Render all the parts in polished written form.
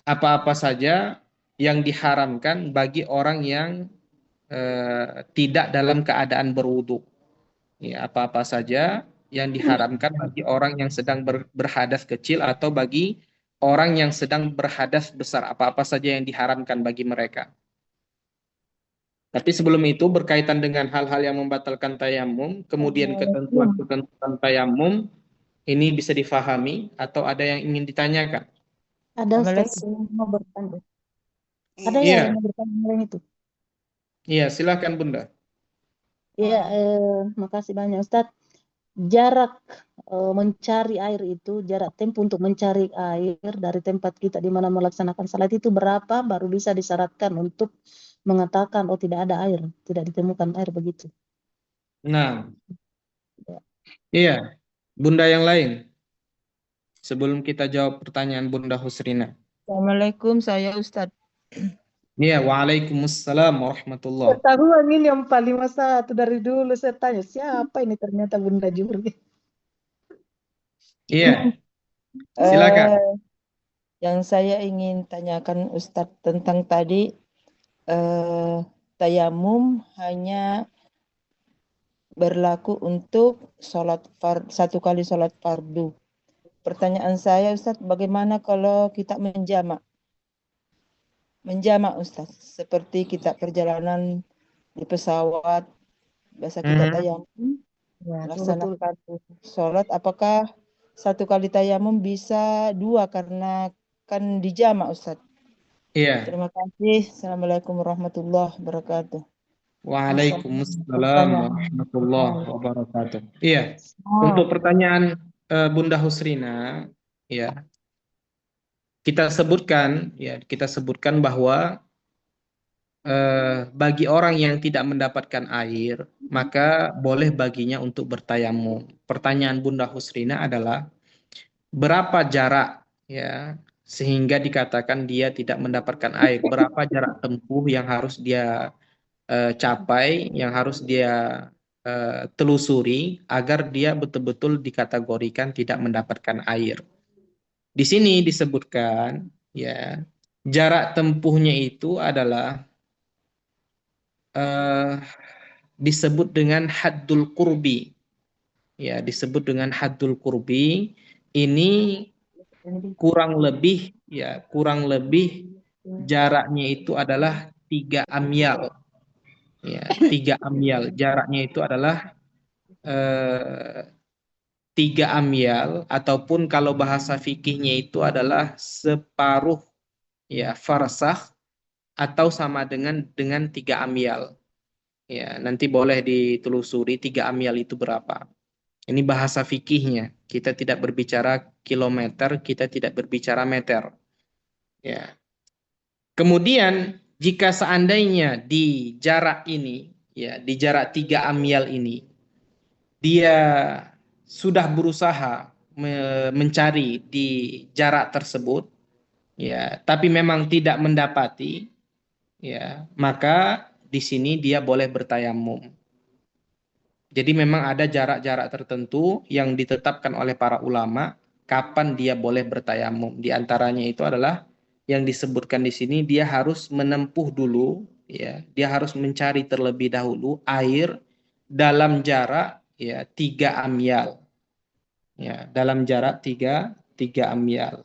apa-apa saja yang diharamkan bagi orang yang tidak dalam keadaan berwudu. Ya, apa-apa saja yang diharamkan bagi orang yang sedang berhadas kecil atau bagi orang yang sedang berhadas besar. Apa-apa saja yang diharamkan bagi mereka. Tapi sebelum itu berkaitan dengan hal-hal yang membatalkan tayamum, kemudian Assalamualaikum. ketentuan-ketentuan tayamum, ini bisa difahami atau ada yang ingin ditanyakan? Ada Ustaz Assalamualaikum. yang mau bertanya. Ada ya yang Iya, mau bertanya lain itu? iya, silakan Bunda. Iya, makasih banyak Ustaz. Jarak mencari air itu, jarak tempuh untuk mencari air dari tempat kita di mana melaksanakan salat itu berapa baru bisa disyaratkan untuk mengatakan oh tidak ada air, tidak ditemukan air begitu. Nah, Ya. iya, Bunda yang lain. Sebelum kita jawab pertanyaan Bunda Husrina. Assalamualaikum, saya Ustadz. Iya, waalaikumsalam warahmatullah. Ketahuan ini yang paling satu dari dulu saya tanya siapa ini ternyata Bunda Juri. Iya, silakan. Eh, yang saya ingin tanyakan Ustadz tentang tadi, eh, tayamum hanya berlaku untuk satu kali sholat fardu. Pertanyaan saya Ustadz, bagaimana kalau kita menjamak? Menjamak Ustadz, seperti kita perjalanan di pesawat, biasa kita Mhm. tayamum, Ya, betul. melaksanakan sholat, apakah satu kali tayamum bisa dua karena kan dijamak Ustadz. Iya, Terima kasih. Assalamualaikum warahmatullahi wabarakatuh. waalaikumsalam Pertanyaan. warahmatullahi wabarakatuh. Iya, Oh, untuk pertanyaan Bunda Husrina, ya kita sebutkan bahwa bagi orang yang tidak mendapatkan air, maka boleh baginya untuk bertayamum. Pertanyaan Bunda Husrina adalah berapa jarak ya sehingga dikatakan dia tidak mendapatkan air? Berapa jarak tempuh yang harus dia capai, yang harus dia telusuri agar dia betul-betul dikategorikan tidak mendapatkan air. Di sini disebutkan ya jarak tempuhnya itu adalah eh, disebut dengan haddul qurbi. Ya, disebut dengan haddul qurbi. Ini kurang lebih jaraknya itu adalah 3 amyal. Ya, 3 amyal. Jaraknya itu adalah eh, 3 amyal ataupun kalau bahasa fikihnya itu adalah separuh ya farsakh atau sama dengan 3 amyal. Ya, nanti boleh ditelusuri 3 amyal itu berapa. Ini bahasa fikihnya. Kita tidak berbicara kilometer, kita tidak berbicara meter. Ya. Kemudian jika seandainya di jarak ini, ya di jarak 3 amyal ini, dia sudah berusaha mencari di jarak tersebut, ya, tapi memang tidak mendapati, ya, maka di sini dia boleh bertayamum. Jadi memang ada jarak-jarak tertentu yang ditetapkan oleh para ulama kapan dia boleh bertayamum. Di antaranya itu adalah yang disebutkan di sini dia harus menempuh dulu ya, dia harus mencari terlebih dahulu air dalam jarak ya 3 amyal. Ya, dalam jarak tiga amyal.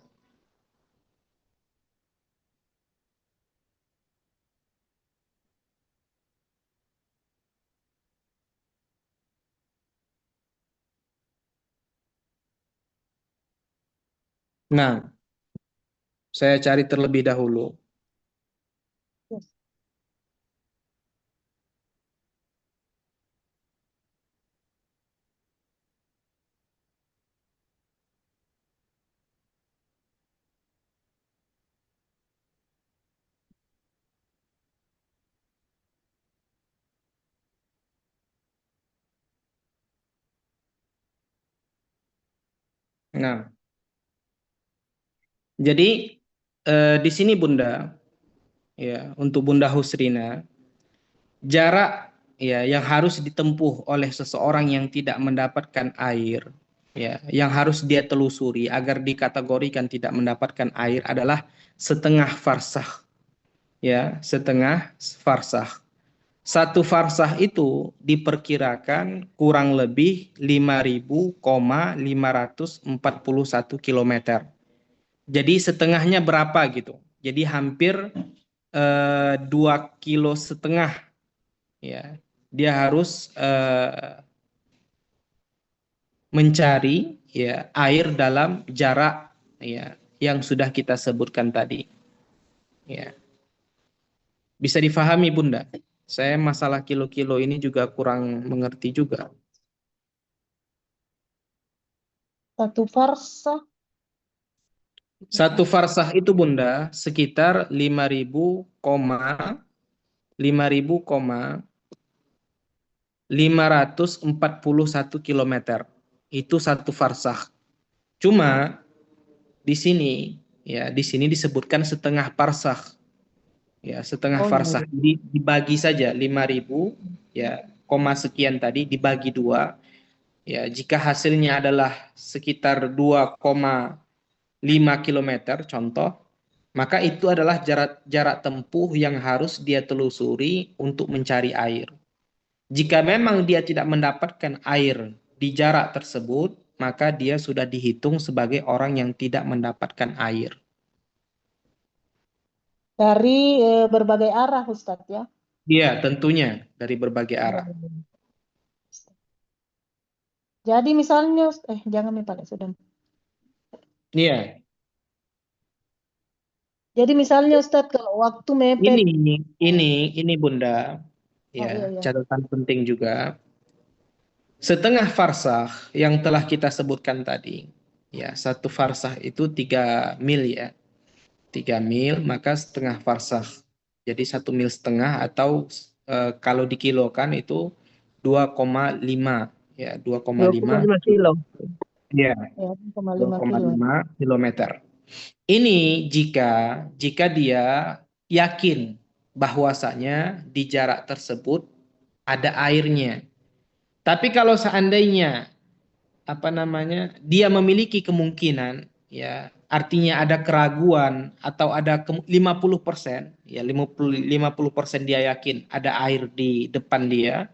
Nah, saya cari terlebih dahulu. Nah, jadi di sini Bunda, ya, untuk Bunda Husrina, jarak ya yang harus ditempuh oleh seseorang yang tidak mendapatkan air ya, yang harus dia telusuri agar dikategorikan tidak mendapatkan air adalah setengah farsakh, ya, setengah farsakh. Satu farsakh itu diperkirakan kurang lebih 5.541 kilometer. Jadi setengahnya berapa gitu? Jadi hampir 2,5 kilo, ya. Dia harus mencari, ya, air dalam jarak, ya, yang sudah kita sebutkan tadi. Ya. Bisa difahami Bunda? Saya masalah kilo-kilo ini juga kurang mengerti juga. Satu farsa. Satu farsakh itu Bunda sekitar 5.541 kilometer. Itu satu farsakh. Cuma di sini, ya, di sini disebutkan setengah farsakh. Ya, setengah Oh, iya, farsakh. iya. Jadi dibagi saja 5.000, ya, koma sekian tadi dibagi 2. Ya, jika hasilnya adalah sekitar 2,5 kilometer contoh, maka itu adalah jarak tempuh yang harus dia telusuri untuk mencari air. Jika memang dia tidak mendapatkan air di jarak tersebut, maka dia sudah dihitung sebagai orang yang tidak mendapatkan air. Dari berbagai arah, Ustadz ya. Iya, tentunya dari berbagai arah. Jadi misalnya, jangan nih Pak, sudah. Iya, Jadi misalnya Ustadz kalau waktu mepet, ini Bunda, oh iya ya, iya, catatan penting juga. Setengah farsakh yang telah kita sebutkan tadi, ya, satu farsakh itu 3 mil, ya, 3 mil, maka setengah farsakh. Jadi 1,5 mil atau kalau dikilokan itu 2,5, ya, 2,5 2,5 kilo. ya, ya 5 kilo. 2,5 kilometer. Ini jika dia yakin bahwasanya di jarak tersebut ada airnya. Tapi kalau seandainya dia memiliki kemungkinan, ya, artinya ada keraguan atau ada 50%, ya, 50% dia yakin ada air di depan dia,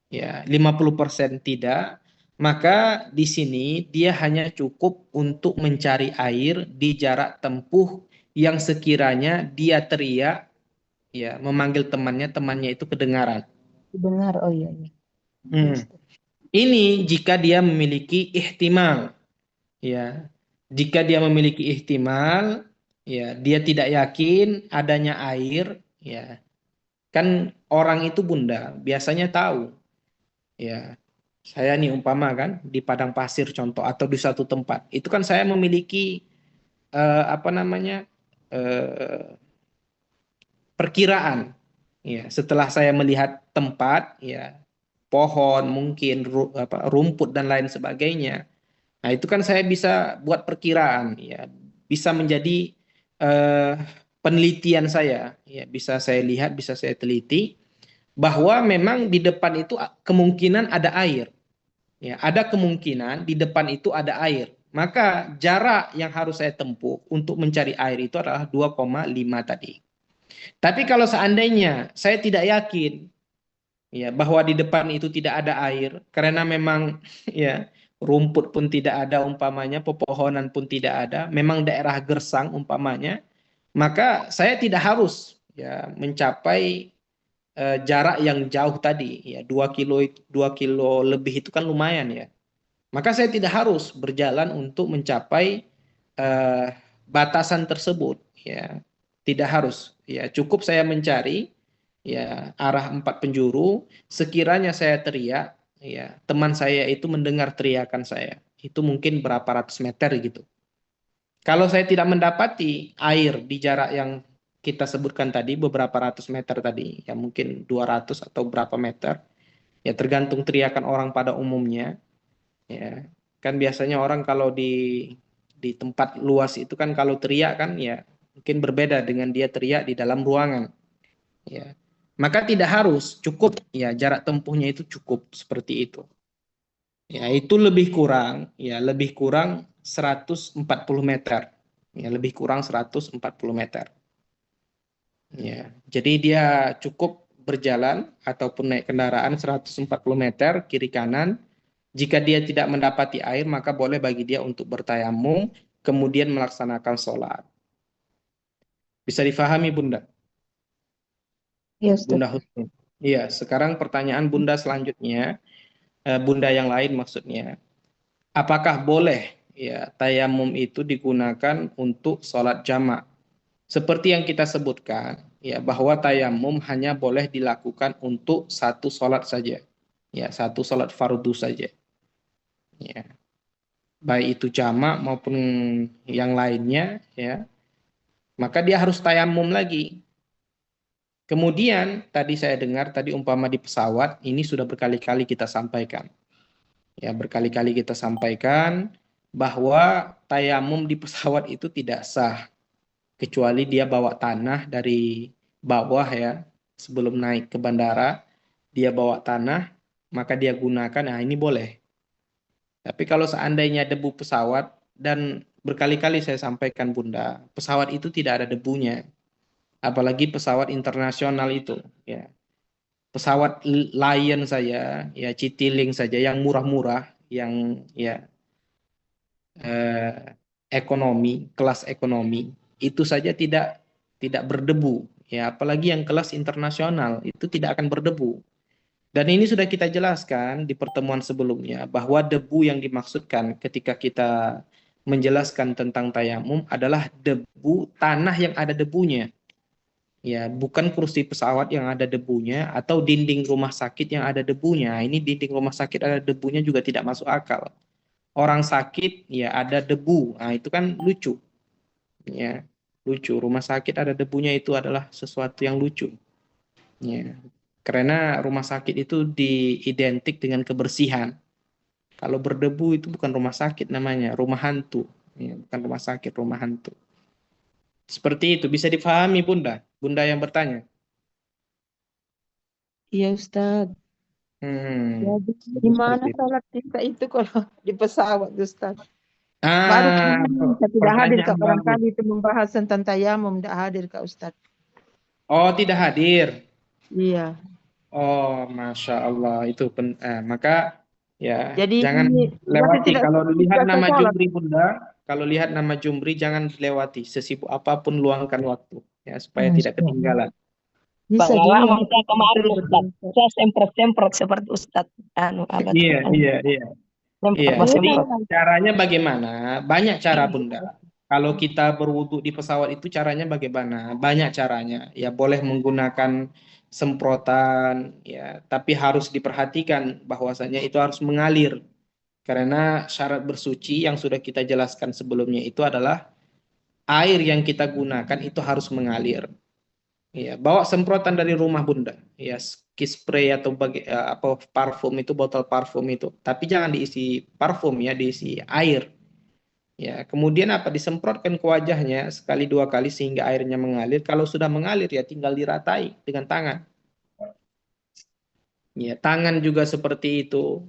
ya, 50% tidak, maka di sini dia hanya cukup untuk mencari air di jarak tempuh yang sekiranya dia teriak, ya, memanggil temannya itu kedengaran. Dengar, oh iya iya. Hmm. Ini jika dia memiliki ihtimal, ya. Jika dia memiliki ihtimal, ya, dia tidak yakin adanya air, ya. Kan orang itu Bunda biasanya tahu, ya. Saya nih umpama kan di padang pasir contoh atau di satu tempat, itu kan saya memiliki eh, apa namanya eh, perkiraan, ya. Setelah saya melihat tempat, ya, pohon mungkin rumput dan lain sebagainya. Nah, itu kan saya bisa buat perkiraan, ya, bisa menjadi eh, penelitian saya, ya, bisa saya lihat, bisa saya teliti bahwa memang di depan itu kemungkinan ada air, ya, ada kemungkinan di depan itu ada air. Maka jarak yang harus saya tempuh untuk mencari air itu adalah 2,5 tadi. Tapi kalau seandainya saya tidak yakin, ya, bahwa di depan itu tidak ada air karena memang ya rumput pun tidak ada umpamanya, pepohonan pun tidak ada, memang daerah gersang umpamanya, maka saya tidak harus, ya, mencapai jarak yang jauh tadi, ya, 2 kilo lebih itu kan lumayan, ya. Maka saya tidak harus berjalan untuk mencapai eh, batasan tersebut, ya. Tidak harus, ya, cukup saya mencari, ya, arah 4 penjuru. Sekiranya saya teriak, ya, teman saya itu mendengar teriakan saya, itu mungkin berapa ratus meter gitu. Kalau saya tidak mendapati air di jarak yang kita sebutkan tadi beberapa ratus meter tadi, ya, mungkin 200 atau berapa meter, ya, tergantung teriakan orang pada umumnya, ya. Kan biasanya orang kalau di tempat luas itu kan kalau teriak kan, ya, mungkin berbeda dengan dia teriak di dalam ruangan, ya. Maka tidak harus, cukup, ya, jarak tempuhnya itu cukup seperti itu. Ya, itu lebih kurang 140 meter. Ya, lebih kurang 140 meter. Ya, jadi dia cukup berjalan ataupun naik kendaraan 140 meter kiri kanan. Jika dia tidak mendapati air, maka boleh bagi dia untuk bertayamum, kemudian melaksanakan sholat. Bisa difahami, Bunda? Ya, Ustaz. Bunda Husni. Iya, sekarang pertanyaan Bunda selanjutnya, Bunda yang lain maksudnya. Apakah boleh ya tayamum itu digunakan untuk sholat jamak? Seperti yang kita sebutkan, ya bahwa tayamum hanya boleh dilakukan untuk satu sholat saja, ya satu sholat fardu saja, ya baik itu jamak maupun yang lainnya, ya maka dia harus tayamum lagi. Kemudian tadi saya dengar tadi umpama di pesawat ini sudah berkali-kali kita sampaikan, ya berkali-kali kita sampaikan bahwa tayamum di pesawat itu tidak sah kecuali dia bawa tanah dari bawah ya, sebelum naik ke bandara dia bawa tanah, maka dia gunakan, nah ini boleh. Tapi kalau seandainya debu pesawat, dan berkali-kali saya sampaikan Bunda, pesawat itu tidak ada debunya, apalagi pesawat internasional itu ya. Pesawat Lion saja ya, Citylink saja yang murah-murah, yang ya ekonomi, kelas ekonomi, itu saja tidak berdebu, ya apalagi yang kelas internasional itu tidak akan berdebu. Dan ini sudah kita jelaskan di pertemuan sebelumnya bahwa debu yang dimaksudkan ketika kita menjelaskan tentang tayamum adalah debu tanah yang ada debunya. Ya, bukan kursi pesawat yang ada debunya atau dinding rumah sakit yang ada debunya. Ini dinding rumah sakit ada debunya juga tidak masuk akal. Orang sakit ya ada debu. Nah, itu kan lucu. Ya, lucu. Rumah sakit ada debunya itu adalah sesuatu yang lucu. Ya. Karena rumah sakit itu diidentik dengan kebersihan. Kalau berdebu itu bukan rumah sakit namanya, rumah hantu. Ya, bukan rumah sakit, rumah hantu. Seperti itu bisa difahami Bunda. Bunda yang bertanya. Iya Ustaz. Jadi gimana Seperti itu. sholat kita itu kalau di pesawat Ustaz? Baru Ah, kemarin saya tidak hadir pertanyaan Kak, bagus. barangkali itu membahas tentang tayamum, tidak hadir Kak Ustaz. Oh, tidak hadir. Iya. Oh, Masya Allah. Itu maka ya Jadi jangan berarti lewati. tidak Kalau lihat selesai nama sholat. Jumri Bunda, kalau lihat nama Jumri jangan dilewati. Sesibuk apapun luangkan waktu ya supaya tidak Masya Allah. ketinggalan. Bisa Pengalaman juga. saya kemarin Betul-betul Ustaz. Ustaz. Saya semprot-semprot seperti Ustaz. Apa tuh? Iya, iya, iya. Iya, Semprot, jadi semprot. caranya bagaimana? Banyak cara Bunda. Kalau kita berwudu di pesawat itu caranya bagaimana? Banyak caranya. Ya boleh menggunakan semprotan, ya, tapi harus diperhatikan bahwasanya itu harus mengalir. Karena syarat bersuci yang sudah kita jelaskan sebelumnya itu adalah air yang kita gunakan itu harus mengalir. Ya, bawa semprotan dari rumah Bunda. Ya, spray atau apa parfum itu, botol parfum itu. Tapi jangan diisi parfum ya, diisi air. Ya, kemudian apa? Disemprotkan ke wajahnya sekali dua kali sehingga airnya mengalir. Kalau sudah mengalir ya tinggal diratai dengan tangan. Ya, tangan juga seperti itu.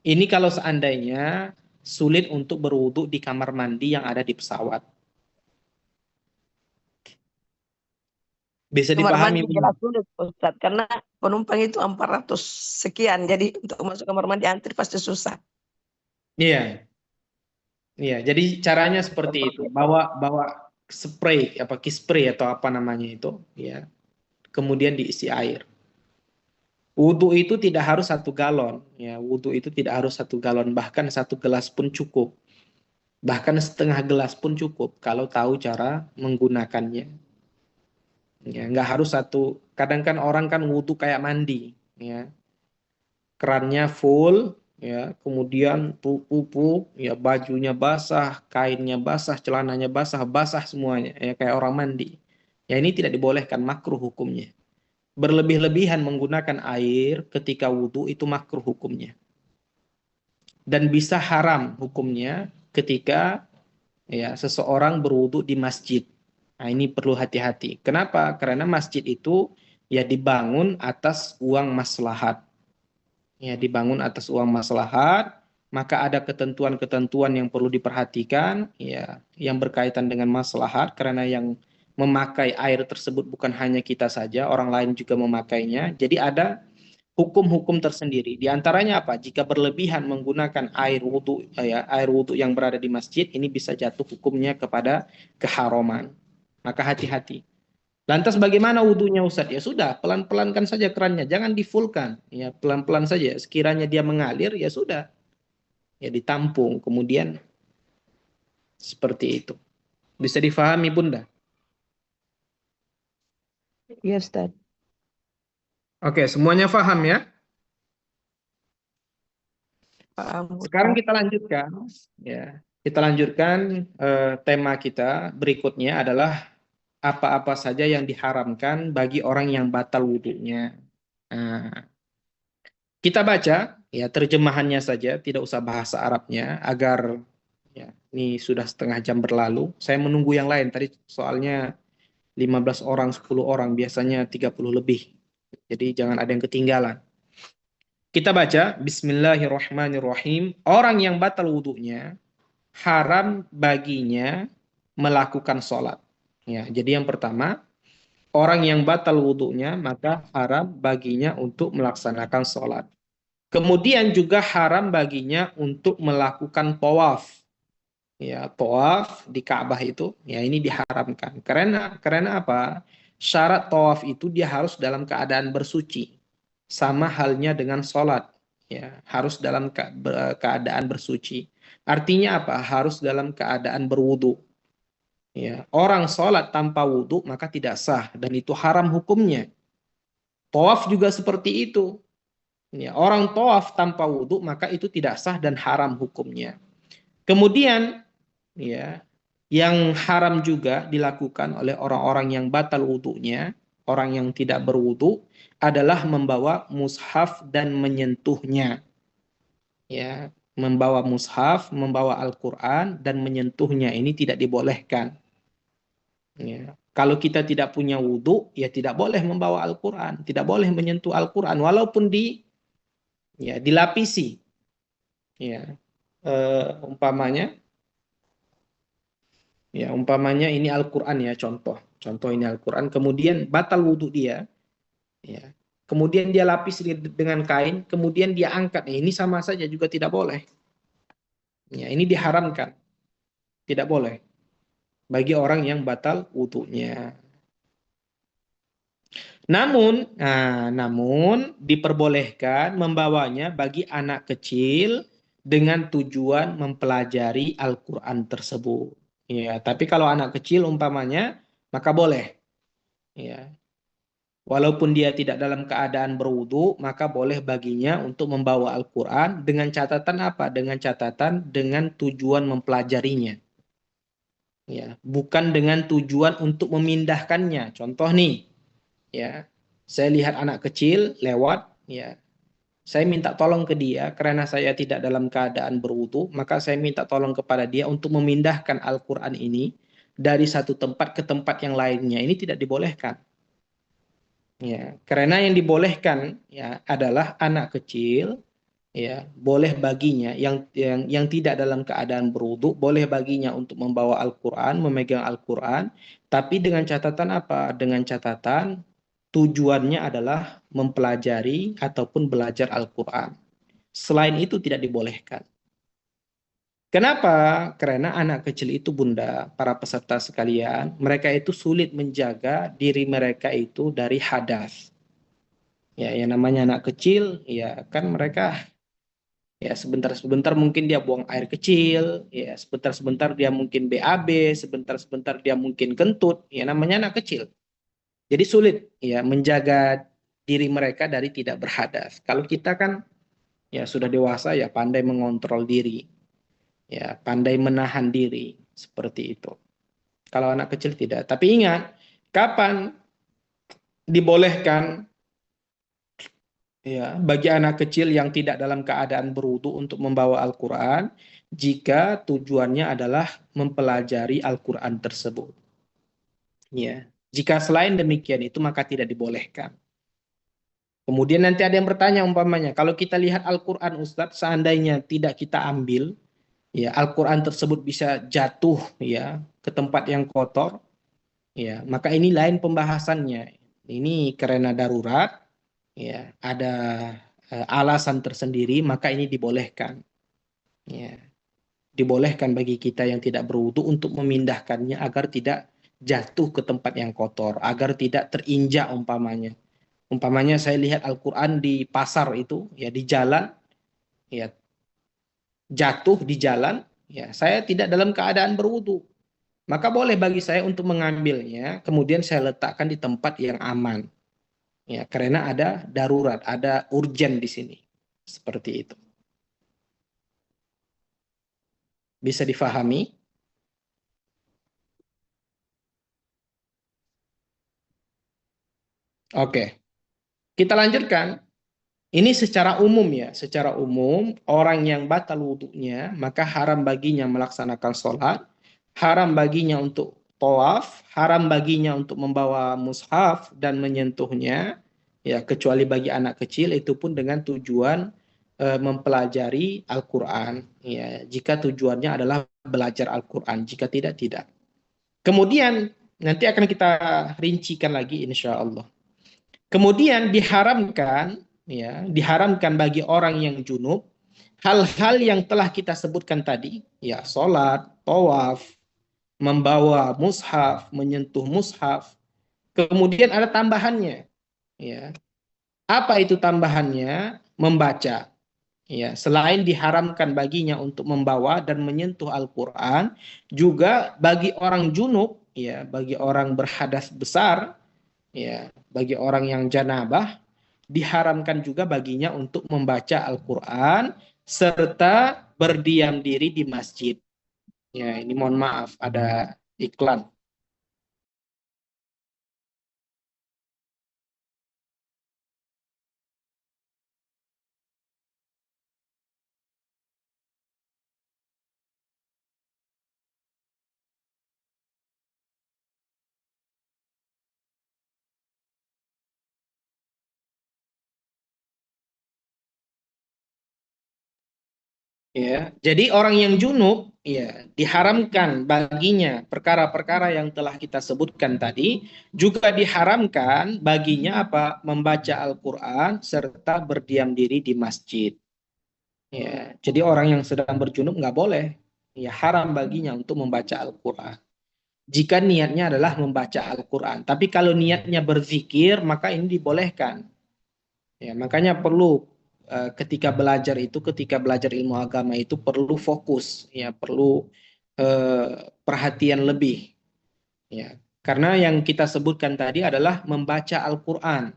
Ini kalau seandainya sulit untuk berwudu di kamar mandi yang ada di pesawat. Bisa Kamar dipahami, mandi Bunda? jelas sulit Ustaz. Karena penumpang itu 400 sekian. Jadi untuk masuk kamar mandi antri pasti susah. Iya. Iya, jadi caranya seperti itu. Bawa bawa spray apa spray atau apa namanya itu, ya. Kemudian diisi air. Wudhu itu tidak harus 1 galon, ya. Wudhu itu tidak harus 1 galon, bahkan 1 gelas pun cukup. Bahkan setengah gelas pun cukup kalau tahu cara menggunakannya. Ya, nggak harus satu. Kadang kan orang kan wudhu kayak mandi, ya. Kerannya full, ya, kemudian pupu, ya bajunya basah, kainnya basah, celananya basah, basah semuanya, ya kayak orang mandi. Ya ini tidak dibolehkan, makruh hukumnya. Berlebih-lebihan menggunakan air ketika wudhu itu makruh hukumnya. Dan bisa haram hukumnya ketika ya seseorang berwudhu di masjid. Nah ini perlu hati-hati. Kenapa? Karena masjid itu ya dibangun atas uang maslahat. Ya dibangun atas uang maslahat, maka ada ketentuan-ketentuan yang perlu diperhatikan, ya, yang berkaitan dengan maslahat, karena yang memakai air tersebut bukan hanya kita saja, orang lain juga memakainya. Jadi ada hukum-hukum tersendiri. Di antaranya apa? Jika berlebihan menggunakan air wudhu, ya, air wudhu yang berada di masjid, ini bisa jatuh hukumnya kepada keharaman. Maka hati-hati. Lantas bagaimana wudhunya Ustadz? Ya sudah, pelan-pelankan saja kerannya, jangan difulkan. Ya, pelan-pelan saja. Sekiranya dia mengalir, ya sudah. Ya ditampung, kemudian seperti itu. Bisa difahami Bunda? Iya Ustaz. Oke, semuanya paham ya? Paham. Sekarang kita lanjutkan, ya. Kita lanjutkan tema kita berikutnya adalah apa-apa saja yang diharamkan bagi orang yang batal wudhunya. Nah, kita baca ya terjemahannya saja, tidak usah bahasa Arabnya agar ya, ini sudah setengah jam berlalu. Saya menunggu yang lain tadi soalnya 15 orang, 10 orang, biasanya 30 lebih. Jadi jangan ada yang ketinggalan. Kita baca, Bismillahirrahmanirrahim. Orang yang batal wudhunya, haram baginya melakukan sholat. Ya, jadi yang pertama, orang yang batal wudhunya, maka haram baginya untuk melaksanakan sholat. Kemudian juga haram baginya untuk melakukan tawaf. Ya, tawaf di Ka'bah itu, ya ini diharamkan. Karena apa? Syarat tawaf itu dia harus dalam keadaan bersuci. Sama halnya dengan sholat. Ya, harus dalam keadaan bersuci. Artinya apa? Harus dalam keadaan berwudu. Ya, orang sholat tanpa wudu maka tidak sah dan itu haram hukumnya. Tawaf juga seperti itu. Ya, orang tawaf tanpa wudu maka itu tidak sah dan haram hukumnya. Kemudian ya, yang haram juga dilakukan oleh orang-orang yang batal wudunya, orang yang tidak berwudu adalah membawa mushaf dan menyentuhnya. Ya, membawa mushaf, membawa Al-Qur'an dan menyentuhnya ini tidak dibolehkan. Ya. Kalau kita tidak punya wudu, ya tidak boleh membawa Al-Qur'an, tidak boleh menyentuh Al-Qur'an walaupun dilapisi. Ya. Umpamanya ini Al-Qur'an ya, contoh ini Al-Qur'an, kemudian batal wudu dia, ya. Kemudian dia lapis dengan kain, kemudian dia angkat, ini sama saja juga tidak boleh. Ya, ini diharamkan. Tidak boleh bagi orang yang batal wudunya. Namun diperbolehkan membawanya bagi anak kecil dengan tujuan mempelajari Al-Qur'an tersebut. Ya, tapi kalau anak kecil umpamanya maka boleh. Ya. Walaupun dia tidak dalam keadaan berwudu, maka boleh baginya untuk membawa Al-Qur'an dengan catatan apa? Dengan catatan dengan tujuan mempelajarinya. Ya, bukan dengan tujuan untuk memindahkannya. Contoh nih, ya, saya lihat anak kecil lewat, ya, saya minta tolong ke dia karena saya tidak dalam keadaan berwudu, maka saya minta tolong kepada dia untuk memindahkan Al-Qur'an ini dari satu tempat ke tempat yang lainnya. Ini tidak dibolehkan. Ya, karena yang dibolehkan ya adalah anak kecil, ya, boleh baginya yang tidak dalam keadaan berwudu, boleh baginya untuk membawa Al-Qur'an, memegang Al-Qur'an, tapi dengan catatan apa? Dengan catatan tujuannya adalah mempelajari ataupun belajar Al-Qur'an. Selain itu tidak dibolehkan. Kenapa? Karena anak kecil itu Bunda, para peserta sekalian, mereka itu sulit menjaga diri mereka itu dari hadas. Ya, yang namanya anak kecil, ya kan mereka ya sebentar-sebentar mungkin dia buang air kecil, ya sebentar-sebentar dia mungkin BAB, sebentar-sebentar dia mungkin kentut, ya namanya anak kecil. Jadi sulit ya menjaga diri mereka dari tidak berhadas. Kalau kita kan ya sudah dewasa ya pandai mengontrol diri. Ya, pandai menahan diri seperti itu. Kalau anak kecil tidak. Tapi ingat, kapan dibolehkan ya bagi anak kecil yang tidak dalam keadaan berwudu untuk membawa Al-Qur'an jika tujuannya adalah mempelajari Al-Qur'an tersebut. Ya. Jika selain demikian itu maka tidak dibolehkan. Kemudian nanti ada yang bertanya umpamanya, kalau kita lihat Al-Quran Ustadz, seandainya tidak kita ambil, ya Al-Quran tersebut bisa jatuh ya ke tempat yang kotor, ya maka ini lain pembahasannya. Ini karena darurat, ya ada alasan tersendiri, maka ini dibolehkan. Ya, dibolehkan bagi kita yang tidak berwudu untuk memindahkannya agar tidak jatuh ke tempat yang kotor, agar tidak terinjak umpamanya. Umpamanya saya lihat Al-Quran di pasar itu, ya di jalan, ya jatuh di jalan, ya saya tidak dalam keadaan berwudu. Maka boleh bagi saya untuk mengambilnya, kemudian saya letakkan di tempat yang aman. Ya, karena ada darurat, ada urgen di sini. Seperti itu. Bisa difahami? Oke. Kita lanjutkan. Ini secara umum ya, secara umum orang yang batal wudhunya maka haram baginya melaksanakan sholat, haram baginya untuk tawaf, haram baginya untuk membawa mushaf dan menyentuhnya, ya kecuali bagi anak kecil itu pun dengan tujuan mempelajari Al-Quran. Ya, jika tujuannya adalah belajar Al-Quran, jika tidak tidak. Kemudian nanti akan kita rincikan lagi insya Allah. Kemudian diharamkan, ya, diharamkan bagi orang yang junub hal-hal yang telah kita sebutkan tadi, ya, sholat, tawaf, membawa mushaf, menyentuh mushaf. Kemudian ada tambahannya, ya. Apa itu tambahannya? Membaca. Ya, selain diharamkan baginya untuk membawa dan menyentuh Al-Quran, juga bagi orang junub, ya, bagi orang berhadas besar, ya, bagi orang yang janabah, diharamkan juga baginya untuk membaca Al-Quran serta berdiam diri di masjid. Ya, ini mohon maaf, ada iklan. Ya, jadi orang yang junub ya diharamkan baginya perkara-perkara yang telah kita sebutkan tadi, juga diharamkan baginya apa? Membaca Al-Qur'an serta berdiam diri di masjid. Ya, jadi orang yang sedang berjunub nggak boleh, ya haram baginya untuk membaca Al-Qur'an. Jika niatnya adalah membaca Al-Qur'an. Tapi kalau niatnya berzikir, maka ini dibolehkan. Ya, makanya perlu ketika belajar ilmu agama itu perlu fokus, ya perlu perhatian lebih, ya. Karena yang kita sebutkan tadi adalah membaca Al-Qur'an.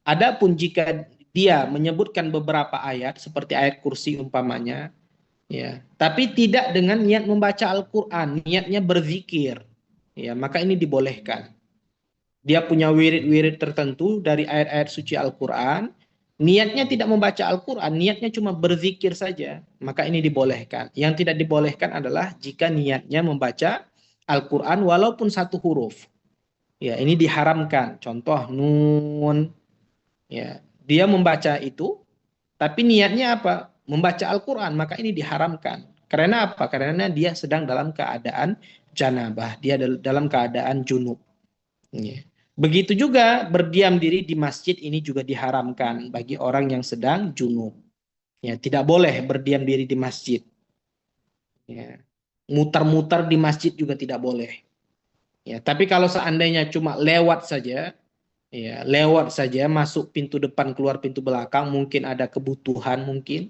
Adapun jika dia menyebutkan beberapa ayat seperti ayat kursi umpamanya, ya, tapi tidak dengan niat membaca Al-Qur'an, niatnya berzikir, ya, maka ini dibolehkan. Dia punya wirid-wirid tertentu dari ayat-ayat suci Al-Quran, niatnya tidak membaca Al-Quran, niatnya cuma berzikir saja, maka ini dibolehkan. Yang tidak dibolehkan adalah jika niatnya membaca Al-Quran walaupun satu huruf. Ya, ini diharamkan. Contoh nun, ya, dia membaca itu, tapi niatnya apa? Membaca Al-Quran, maka ini diharamkan. Karena apa? Karena dia sedang dalam keadaan janabah, dia dalam keadaan junub. Ya. Begitu juga berdiam diri di masjid ini juga diharamkan bagi orang yang sedang junub. Ya, tidak boleh berdiam diri di masjid. Ya. Mutar-mutar di masjid juga tidak boleh. Ya, tapi kalau seandainya cuma lewat saja, ya, lewat saja masuk pintu depan keluar pintu belakang, mungkin ada kebutuhan mungkin,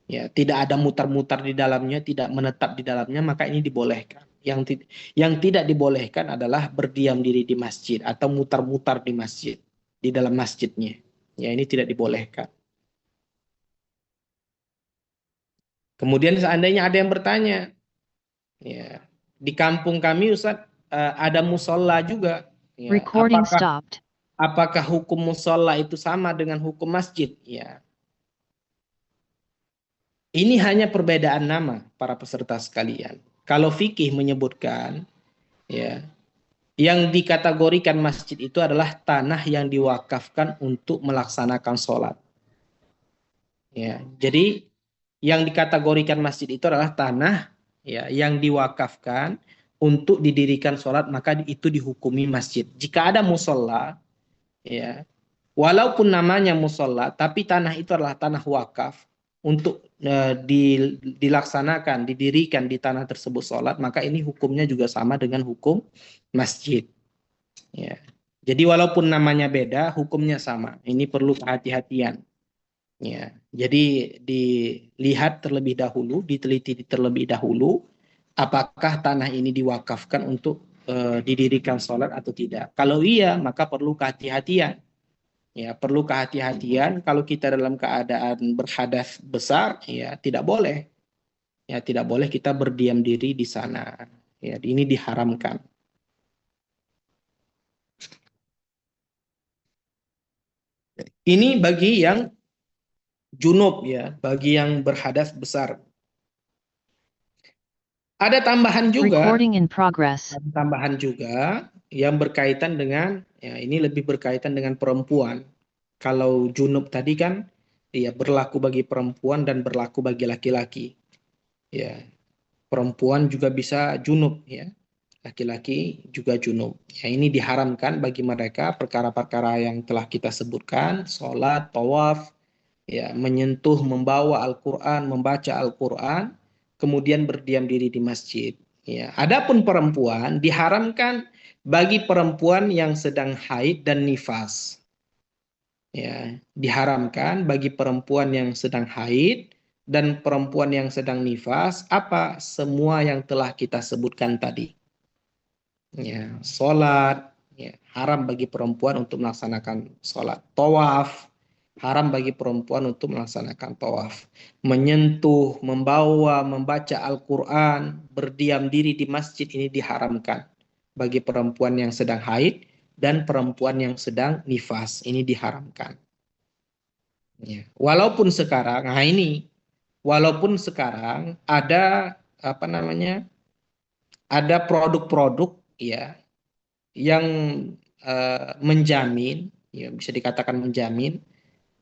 ya, tidak ada mutar-mutar di dalamnya, tidak menetap di dalamnya, maka ini dibolehkan. Yang tidak dibolehkan adalah berdiam diri di masjid atau mutar-mutar di masjid, di dalam masjidnya. Ya, ini tidak dibolehkan. Kemudian seandainya ada yang bertanya, ya, di kampung kami Ustadz ada musola juga. Ya, apakah hukum musola itu sama dengan hukum masjid? Ya, ini hanya perbedaan nama para peserta sekalian. Kalau fikih menyebutkan, ya, Yang dikategorikan masjid itu adalah tanah yang diwakafkan untuk melaksanakan sholat. Ya, jadi yang dikategorikan masjid itu adalah tanah ya yang diwakafkan untuk didirikan sholat, maka itu dihukumi masjid. Jika ada musola, ya, walaupun namanya musola, tapi tanah itu adalah tanah wakaf untuk dilaksanakan, didirikan di tanah tersebut sholat, maka ini hukumnya juga sama dengan hukum masjid. Ya. Jadi walaupun namanya beda, hukumnya sama. Ini perlu kehati-hatian. Ya. Jadi dilihat terlebih dahulu, diteliti terlebih dahulu, apakah tanah ini diwakafkan untuk didirikan sholat atau tidak. Kalau iya, maka perlu kehati-hatian. Ya, perlu kehati-hatian. Kalau kita dalam keadaan berhadas besar, ya tidak boleh. Ya, tidak boleh kita berdiam diri di sana. Ya, ini diharamkan. Ini bagi yang junub ya, bagi yang berhadas besar. Ada tambahan juga, Recording in progress. tambahan juga yang berkaitan dengan, ya ini lebih berkaitan dengan perempuan. Kalau junub tadi kan, ya berlaku bagi perempuan dan berlaku bagi laki-laki. Ya, perempuan juga bisa junub ya, laki-laki juga junub. Ya ini diharamkan bagi mereka perkara-perkara yang telah kita sebutkan, sholat, tawaf, ya menyentuh, membawa Al-Quran, membaca Al-Quran, kemudian berdiam diri di masjid. Ya, adapun perempuan diharamkan bagi perempuan yang sedang haid dan nifas. Ya, diharamkan bagi perempuan yang sedang haid dan perempuan yang sedang nifas apa semua yang telah kita sebutkan tadi. Ya, sholat, ya, haram bagi perempuan untuk melaksanakan sholat. Tawaf, haram bagi perempuan untuk melaksanakan tawaf. Menyentuh, membawa, membaca Al-Quran, berdiam diri di masjid ini diharamkan bagi perempuan yang sedang haid dan perempuan yang sedang nifas. Ini diharamkan. Ya. Walaupun sekarang, nah ini, walaupun sekarang ada apa namanya, ada produk-produk ya yang menjamin, ya bisa dikatakan menjamin,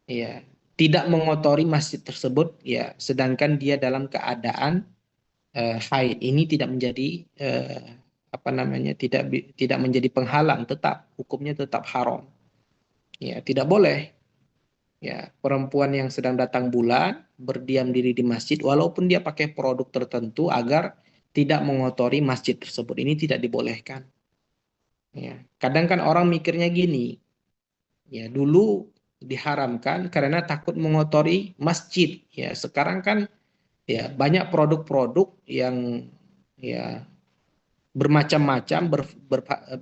ya tidak mengotori masjid tersebut, ya sedangkan dia dalam keadaan haid. Ini tidak menjadi apa namanya, tidak menjadi penghalang, tetap hukumnya tetap haram. Ya tidak boleh. Ya perempuan yang sedang datang bulan berdiam diri di masjid, walaupun dia pakai produk tertentu agar tidak mengotori masjid tersebut. Ini tidak dibolehkan. Ya, kadang kan orang mikirnya gini, ya dulu diharamkan karena takut mengotori masjid. Ya, sekarang kan ya banyak produk-produk yang ya bermacam-macam,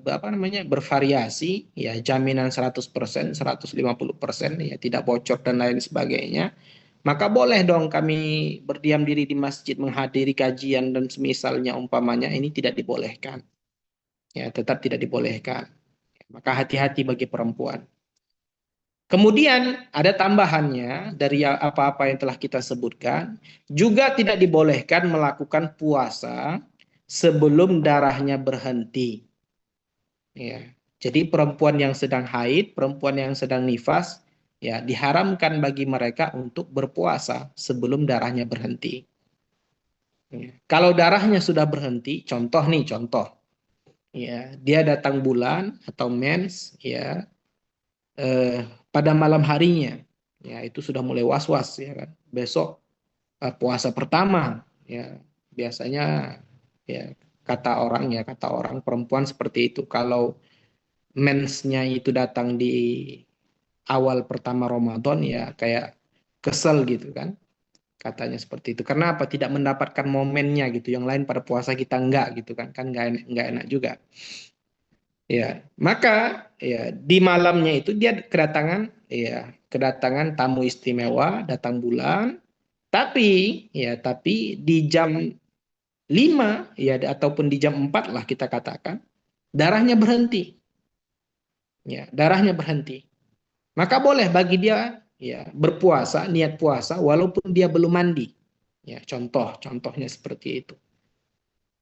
apa namanya, bervariasi, ya jaminan 100%, 150%, ya tidak bocor dan lain sebagainya. Maka boleh dong kami berdiam diri di masjid, menghadiri kajian dan semisalnya umpamanya, ini tidak dibolehkan. Ya, tetap tidak dibolehkan. Maka hati-hati bagi perempuan. Kemudian ada tambahannya dari apa-apa yang telah kita sebutkan, juga tidak dibolehkan melakukan puasa sebelum darahnya berhenti. Ya. Jadi perempuan yang sedang haid, perempuan yang sedang nifas, ya diharamkan bagi mereka untuk berpuasa sebelum darahnya berhenti. Ya. Kalau darahnya sudah berhenti, contoh nih, contoh. Ya, dia datang bulan atau mens, ya pada malam harinya, ya itu sudah mulai was-was, ya kan. Besok puasa pertama, ya biasanya ya kata orang perempuan seperti itu. Kalau mensnya itu datang di awal pertama Ramadan, ya kayak kesel gitu kan. Katanya seperti itu. Karena apa? Tidak mendapatkan momennya gitu. Yang lain pada puasa kita enggak gitu kan. Kan enggak enak juga. Ya, maka ya di malamnya itu dia kedatangan tamu istimewa, datang bulan, tapi di jam 5 ya ataupun di jam 4 lah kita katakan, darahnya berhenti. Ya, darahnya berhenti. Maka boleh bagi dia ya berpuasa, niat puasa walaupun dia belum mandi. Ya, contohnya seperti itu.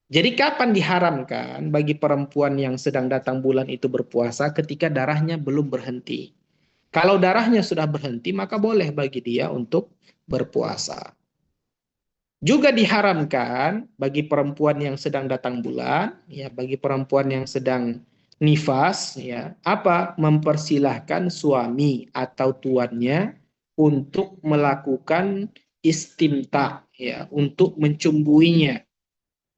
Jadi kapan diharamkan bagi perempuan yang sedang datang bulan itu berpuasa? Ketika darahnya belum berhenti. Kalau darahnya sudah berhenti, maka boleh bagi dia untuk berpuasa. Juga diharamkan bagi perempuan yang sedang datang bulan, ya, bagi perempuan yang sedang nifas, ya, apa? Mempersilahkan suami atau tuannya untuk melakukan istimta, ya, untuk mencumbuinya,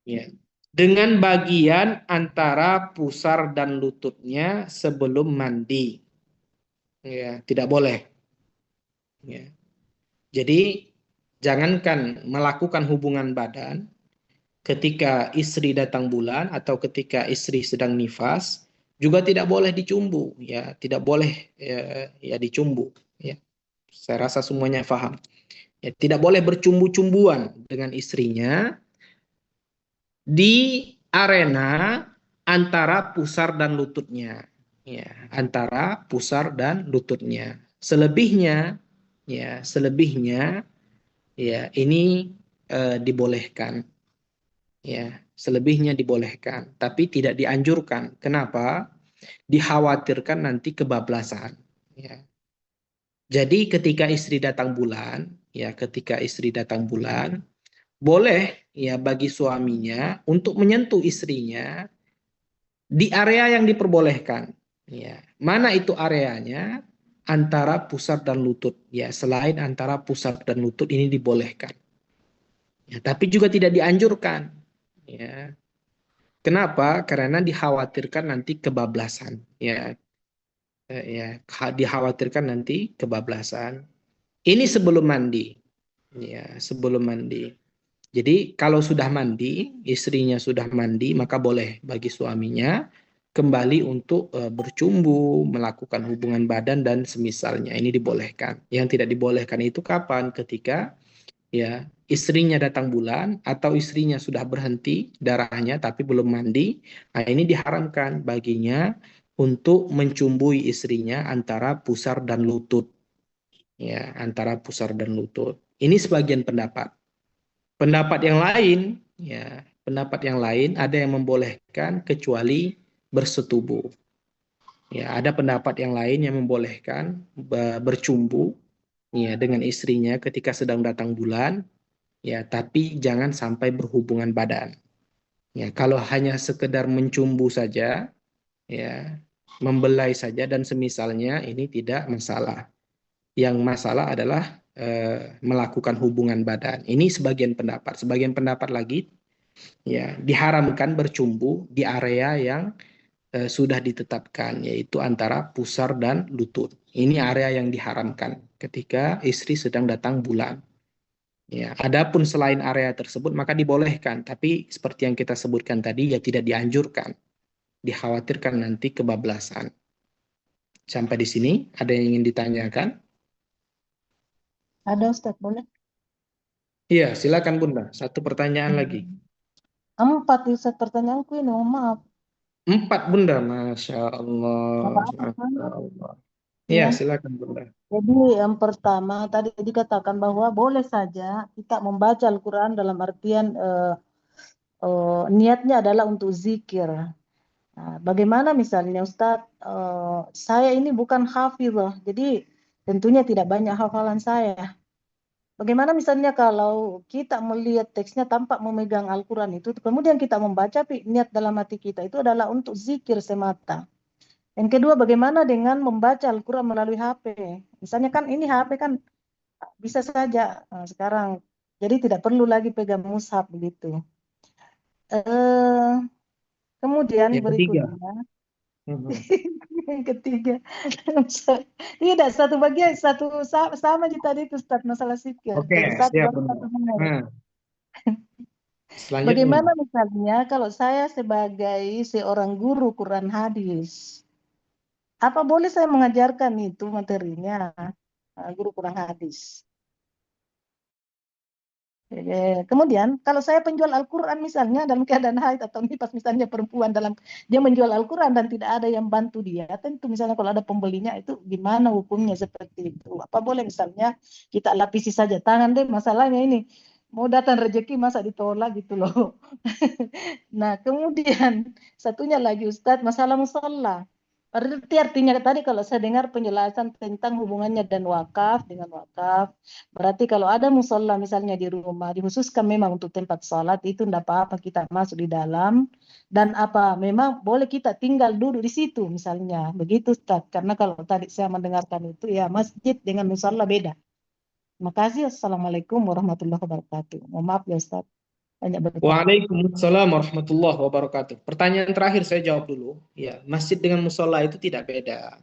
ya, dengan bagian antara pusar dan lututnya sebelum mandi, ya, tidak boleh, ya. Jadi jangankan melakukan hubungan badan ketika istri datang bulan atau ketika istri sedang nifas juga tidak boleh dicumbu, ya, tidak boleh, ya dicumbu, ya. Saya rasa semuanya paham. Ya, tidak boleh bercumbu-cumbuan dengan istrinya di arena antara pusar dan lututnya, ya, antara pusar dan lututnya. Selebihnya, ya, selebihnya, ya, ini dibolehkan, ya, selebihnya dibolehkan, tapi tidak dianjurkan. Kenapa? Dikhawatirkan nanti kebablasan, ya. Jadi ketika istri datang bulan, ya, ketika istri datang bulan, boleh, ya, bagi suaminya untuk menyentuh istrinya di area yang diperbolehkan, ya. Mana itu areanya? Antara pusar dan lutut, ya. Selain antara pusar dan lutut ini dibolehkan, ya, tapi juga tidak dianjurkan, ya. Kenapa? Karena dikhawatirkan nanti kebablasan, ya. Ya, dikhawatirkan nanti kebablasan. Ini sebelum mandi, ya, sebelum mandi. Jadi kalau sudah mandi, istrinya sudah mandi, maka boleh bagi suaminya kembali untuk bercumbu, melakukan hubungan badan dan semisalnya. Ini dibolehkan. Yang tidak dibolehkan itu kapan? Ketika, ya, istrinya datang bulan atau istrinya sudah berhenti darahnya tapi belum mandi. Nah, ini diharamkan baginya untuk mencumbui istrinya antara pusar dan lutut, ya, antara pusar dan lutut. Ini sebagian pendapat. Pendapat yang lain, ya, pendapat yang lain ada yang membolehkan kecuali bersetubuh. Ya, ada pendapat yang lain yang membolehkan bercumbu, ya, dengan istrinya ketika sedang datang bulan, ya, tapi jangan sampai berhubungan badan. Ya, kalau hanya sekedar mencumbu saja, ya, membelai saja dan semisalnya, ini tidak masalah. Yang masalah adalah melakukan hubungan badan. Ini sebagian pendapat. Sebagian pendapat lagi, ya, diharamkan bercumbu di area yang sudah ditetapkan, yaitu antara pusar dan lutut. Ini area yang diharamkan ketika istri sedang datang bulan. Ya, adapun selain area tersebut maka dibolehkan, tapi seperti yang kita sebutkan tadi, ya, tidak dianjurkan. Dikhawatirkan nanti kebablasan. Sampai di sini ada yang ingin ditanyakan? Ada Ustaz, boleh? Iya, silakan Bunda. Satu pertanyaan lagi. 4 Ustaz pertanyaanku ini, mohon maaf. 4 Bunda, Masya Allah. Apa-apa, kan? Masya Allah. Iya, Ya. silakan Bunda. Jadi yang pertama tadi dikatakan bahwa boleh saja kita membaca Al-Quran dalam artian niatnya adalah untuk zikir. Nah, bagaimana misalnya Ustadz, saya ini bukan hafizah, jadi tentunya tidak banyak hafalan saya. Bagaimana misalnya kalau kita melihat teksnya tanpa memegang Al-Quran itu, kemudian kita membaca, tapi niat dalam hati kita itu adalah untuk zikir semata. Yang kedua, bagaimana dengan membaca Al-Quran melalui HP? Misalnya kan ini HP kan bisa saja sekarang, jadi tidak perlu lagi pegang mushaf begitu. Kemudian Yang ketiga. berikutnya, yang ketiga, tidak satu bagian satu sama aja tadi itu Ustaz, masalah zikir. Oke, Jadi satu siap baru Bunda. satu benar. Selanjutnya. Bagaimana misalnya kalau saya sebagai seorang guru Quran hadis, apa boleh saya mengajarkan itu materinya, guru Quran hadis? Kemudian kalau saya penjual Al-Quran misalnya dalam keadaan haid atau nifas, misalnya perempuan dia menjual Al-Quran dan tidak ada yang bantu dia, tentu misalnya kalau ada pembelinya itu gimana hukumnya seperti itu? Apa boleh misalnya kita lapisi saja tangan deh, masalahnya ini mau datang rezeki masa ditolak gitu loh. Nah, kemudian satunya lagi Ustadz, masalah musola. Berarti artinya tadi kalau saya dengar penjelasan tentang hubungannya dan wakaf dengan wakaf, berarti kalau ada musola misalnya di rumah, dikhususkan memang untuk tempat sholat, itu tidak apa-apa kita masuk di dalam, dan apa memang boleh kita tinggal duduk di situ misalnya, begitu Ustadz. Karena kalau tadi saya mendengarkan itu ya masjid dengan musola beda. Terima kasih. Assalamualaikum warahmatullahi wabarakatuh. Mohon maaf ya Ustadz, banyak bertanya. Waalaikumsalam warahmatullahi wabarakatuh. Pertanyaan terakhir saya jawab dulu. Ya, masjid dengan musola itu tidak beda.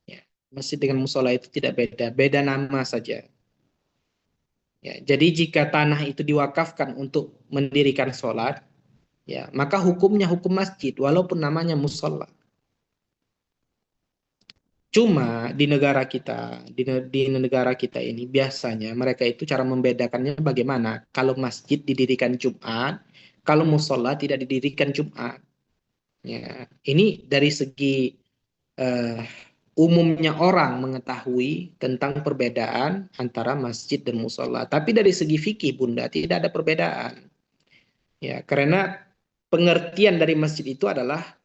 Ya, masjid dengan musola itu tidak beda. Beda nama saja. Ya, jadi jika tanah itu diwakafkan untuk mendirikan sholat, ya, maka hukumnya hukum masjid, walaupun namanya musola. Cuma di negara kita, di negara kita ini biasanya mereka itu cara membedakannya bagaimana? Kalau masjid didirikan Jumat, kalau musola tidak didirikan Jumat. Ya, ini dari segi eh, umumnya orang mengetahui tentang perbedaan antara masjid dan musola. Tapi dari segi fikih, Bunda, tidak ada perbedaan. Ya, karena pengertian dari masjid itu adalah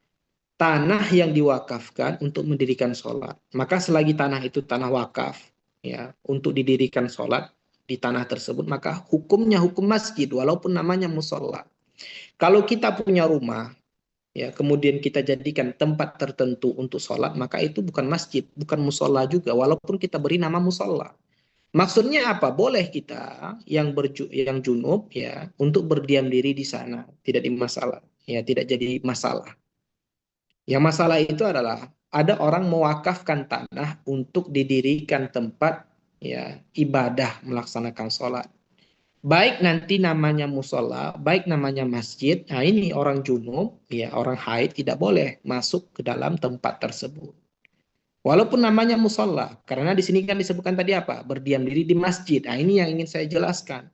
tanah yang diwakafkan untuk mendirikan sholat. Maka selagi tanah itu tanah wakaf, ya, untuk didirikan sholat di tanah tersebut, maka hukumnya hukum masjid, walaupun namanya musola. Kalau kita punya rumah, ya, kemudian kita jadikan tempat tertentu untuk sholat, maka itu bukan masjid, bukan musola juga, walaupun kita beri nama musola. Maksudnya apa? Boleh kita yang junub, ya, untuk berdiam diri di sana, tidak dimasalah, ya, tidak jadi masalah. Yang masalah itu adalah ada orang mewakafkan tanah untuk didirikan tempat, ya, ibadah melaksanakan sholat. Baik nanti namanya musola, baik namanya masjid. Nah, ini orang junub, ya, orang haid tidak boleh masuk ke dalam tempat tersebut. Walaupun namanya musola, karena di sini kan disebutkan tadi apa? Berdiam diri di masjid. Nah, ini yang ingin saya jelaskan.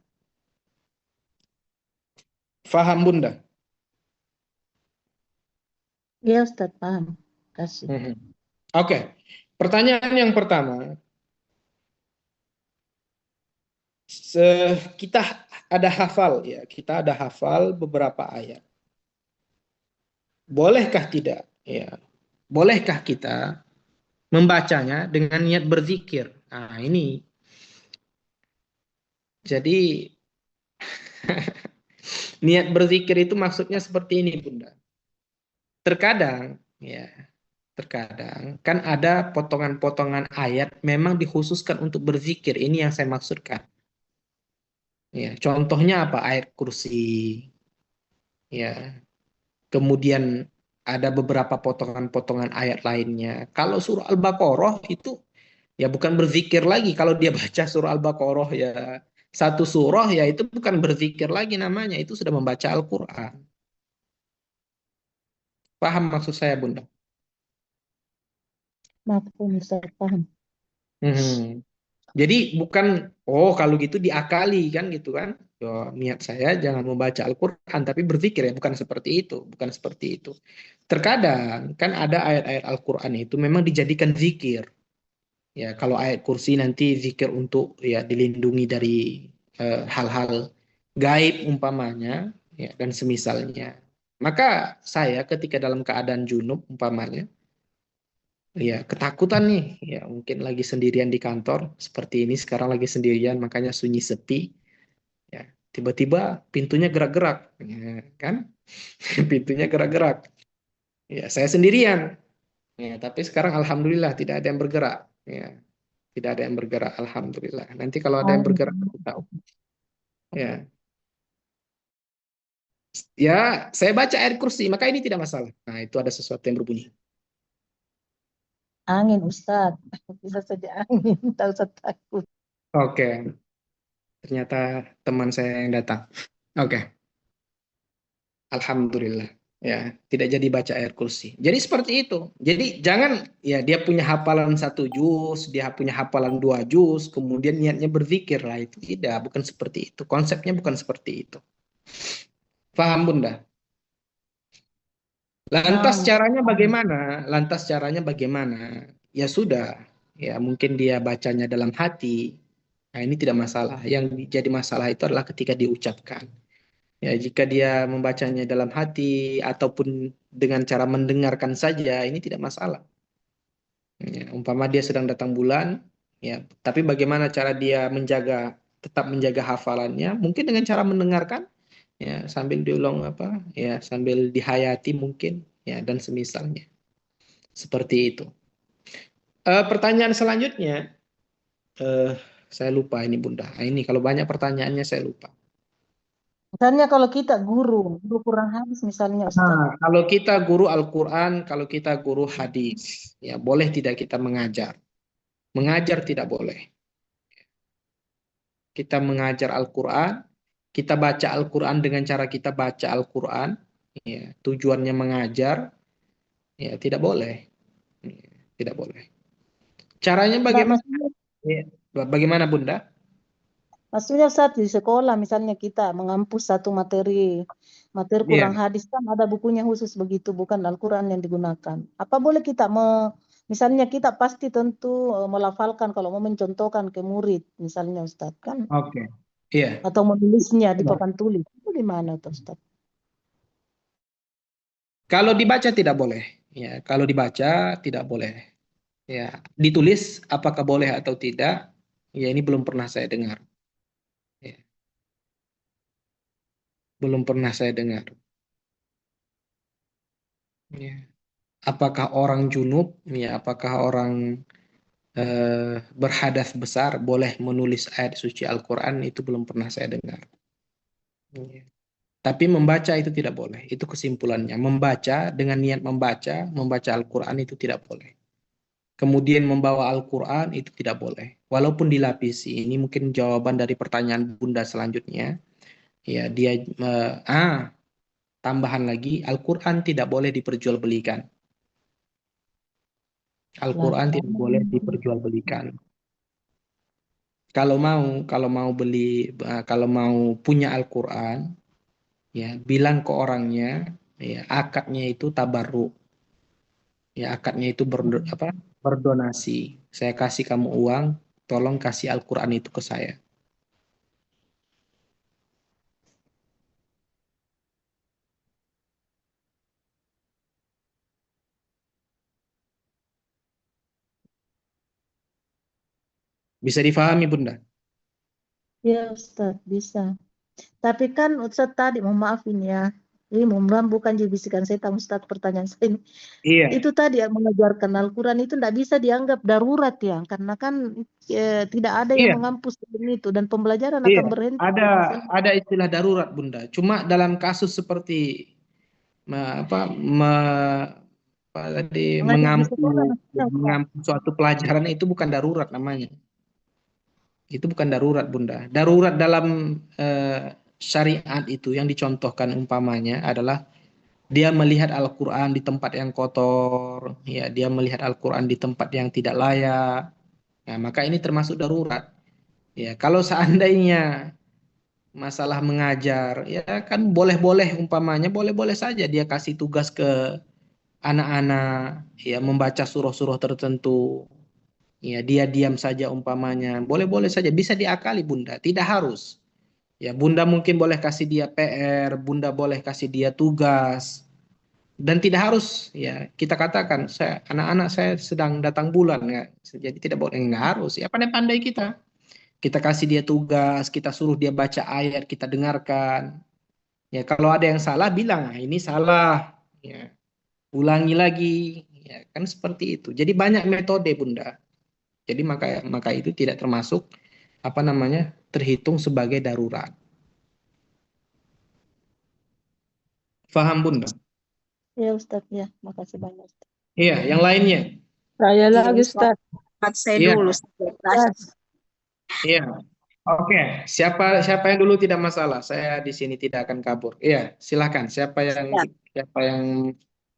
Faham, Bunda? Ya Ustadz, paham. Kasih. Oke. Pertanyaan yang pertama, kita ada hafal, ya, kita ada hafal beberapa ayat. Bolehkah tidak, ya, bolehkah kita membacanya dengan niat berzikir? Nah, ini jadi niat berzikir itu maksudnya seperti ini, Bunda. Terkadang, ya, terkadang kan ada potongan-potongan ayat memang dikhususkan untuk berzikir. Ini yang saya maksudkan. Ya, contohnya apa? Ayat kursi, ya. Kemudian ada beberapa potongan-potongan ayat lainnya. Kalau surah Al-Baqarah itu ya bukan berzikir lagi. Kalau dia baca surah Al-Baqarah, ya satu surah, ya itu bukan berzikir lagi namanya. Itu sudah membaca Al-Quran. Paham maksud saya, Bunda? Maafkan Ustadz, paham. Hmm. Jadi bukan, oh kalau gitu diakali kan gitu kan. Yo, niat saya jangan membaca Al-Quran tapi berzikir, ya bukan seperti itu. Bukan seperti itu. Terkadang kan ada ayat-ayat Al-Quran itu memang dijadikan zikir. Ya, kalau ayat kursi nanti zikir untuk, ya, dilindungi dari hal-hal gaib umpamanya, ya, dan semisalnya. Maka saya ketika dalam keadaan junub umpamanya, ya ketakutan nih, ya mungkin lagi sendirian di kantor seperti ini sekarang lagi sendirian makanya sunyi sepi, ya tiba-tiba pintunya gerak-gerak, ya, kan? Pintunya gerak-gerak. Ya, saya sendirian. Ya, tapi sekarang alhamdulillah tidak ada yang bergerak. Ya, tidak ada yang bergerak, alhamdulillah. Nanti kalau ada yang bergerak, Amin. aku tahu. Ya, ya, saya baca ayat kursi, maka ini tidak masalah. Nah, itu ada sesuatu yang berbunyi. Angin Ustadz. Bisa saja angin. Tak usah takut. Oke, ternyata teman saya yang datang. Oke, alhamdulillah. Ya, tidak jadi baca ayat kursi. Jadi seperti itu. Jadi jangan, ya, dia punya hafalan 1 juz, dia punya hafalan 2 juz, kemudian niatnya berzikir lah, itu tidak, bukan seperti itu. Konsepnya bukan seperti itu. Paham, Bunda? Lantas Paham Ustadz, caranya paham. bagaimana? Lantas caranya bagaimana? Ya sudah, ya mungkin dia bacanya dalam hati, Nah, ini tidak masalah. Yang jadi masalah itu adalah ketika diucapkan. Ya, jika dia membacanya dalam hati ataupun dengan cara mendengarkan saja, ini tidak masalah. Ya, umpama dia sedang datang bulan, ya, tapi bagaimana cara dia tetap menjaga hafalannya? Mungkin dengan cara mendengarkan, ya, sambil diulang apa, ya, sambil dihayati mungkin, ya, dan semisalnya. Seperti itu. Pertanyaan selanjutnya, saya lupa ini Bunda. Nah, ini kalau banyak pertanyaannya saya lupa. Misalnya kalau kita guru kurang hadis misalnya Ustaz. Nah, kalau kita guru Al-Quran, kalau kita guru hadis, ya boleh tidak kita mengajar? Mengajar tidak boleh. Kita mengajar Al-Quran, kita baca Al-Quran dengan cara kita baca Al-Quran, ya, tujuannya mengajar, ya tidak boleh. Ya, tidak boleh. Caranya Enggak, bagaimana? Ya, bagaimana Bunda? maksudnya Ustaz di sekolah misalnya kita mengampus satu materi kurang Iya. hadis kan ada bukunya khusus begitu, bukan Al-Quran yang digunakan. Apa boleh kita misalnya kita pasti tentu melafalkan kalau mau mencontohkan ke murid misalnya Ustaz kan, Oke. Iya. atau menulisnya di papan tulis. Itu gimana tuh Ustaz? Kalau dibaca tidak boleh. Ya, kalau dibaca tidak boleh. Ya, ditulis apakah boleh atau tidak? Ya, ini belum pernah saya dengar. Ya, belum pernah saya dengar. Ya. Apakah orang junub, ya, apakah orang berhadas besar boleh menulis ayat suci Al-Quran, itu belum pernah saya dengar. Ya. Tapi membaca itu tidak boleh. Itu kesimpulannya. Membaca dengan niat membaca Al-Quran itu tidak boleh. Kemudian membawa Al-Quran itu tidak boleh. Walaupun dilapisi. Ini mungkin jawaban dari pertanyaan Bunda selanjutnya. Ya, dia tambahan lagi, Al-Quran tidak boleh diperjualbelikan. Al-Quran tidak boleh diperjualbelikan. Kalau mau punya Al-Quran, ya bilang ke orangnya, ya akadnya itu tabarruk. Ya akadnya itu berdonasi. Saya kasih kamu uang, tolong kasih Al-Quran itu ke saya. Bisa difahami, Bunda? Ya Ustaz, bisa. Tapi kan Ustaz tadi, mohon maafin ya. Ini mohon bukan jadi bisikan setan Ustaz pertanyaan saya ini. Iya, Itu tadi yang mengajarkan Al-Quran itu tidak bisa dianggap darurat ya. Karena kan tidak ada yang iya, mengampus itu. Dan pembelajaran iya. akan berhenti. Ada Misalnya, ada istilah darurat, Bunda. Cuma dalam kasus seperti mengajar di sekolah. Maksudnya, Ustaz. mengampu suatu pelajaran itu bukan darurat namanya. Itu bukan darurat, Bunda. Darurat dalam syariat itu yang dicontohkan umpamanya adalah dia melihat Al-Quran di tempat yang kotor, ya, dia melihat Al-Quran di tempat yang tidak layak. Nah, maka ini termasuk darurat. Ya, kalau seandainya masalah mengajar, ya kan boleh-boleh umpamanya, boleh-boleh saja dia kasih tugas ke anak-anak, ya membaca surah-surah tertentu. Ya, dia diam saja umpamanya. Boleh-boleh saja, bisa diakali Bunda, tidak harus. Ya, Bunda mungkin boleh kasih dia PR, Bunda boleh kasih dia tugas. Dan tidak harus, ya kita katakan, anak-anak saya sedang datang bulan, ya. Jadi tidak boleh, nggak harus. Ya pandai-pandai kita. Kita kasih dia tugas, kita suruh dia baca ayat, kita dengarkan. Ya kalau ada yang salah, bilang, "Ah, ini salah." Ya, ulangi lagi. Ya kan seperti itu. Jadi banyak metode Bunda. Jadi maka itu tidak termasuk terhitung sebagai darurat. Faham Bunda? Ya Ustaz, ya. Makasih banyak Ustaz. Iya, yang lainnya. Saya Iya, lagi Ustaz. Ustaz. Saya Iya, dulu. Ustaz. iya. Oke, siapa yang dulu tidak masalah. Saya di sini tidak akan kabur. Iya, silakan. Siapa yang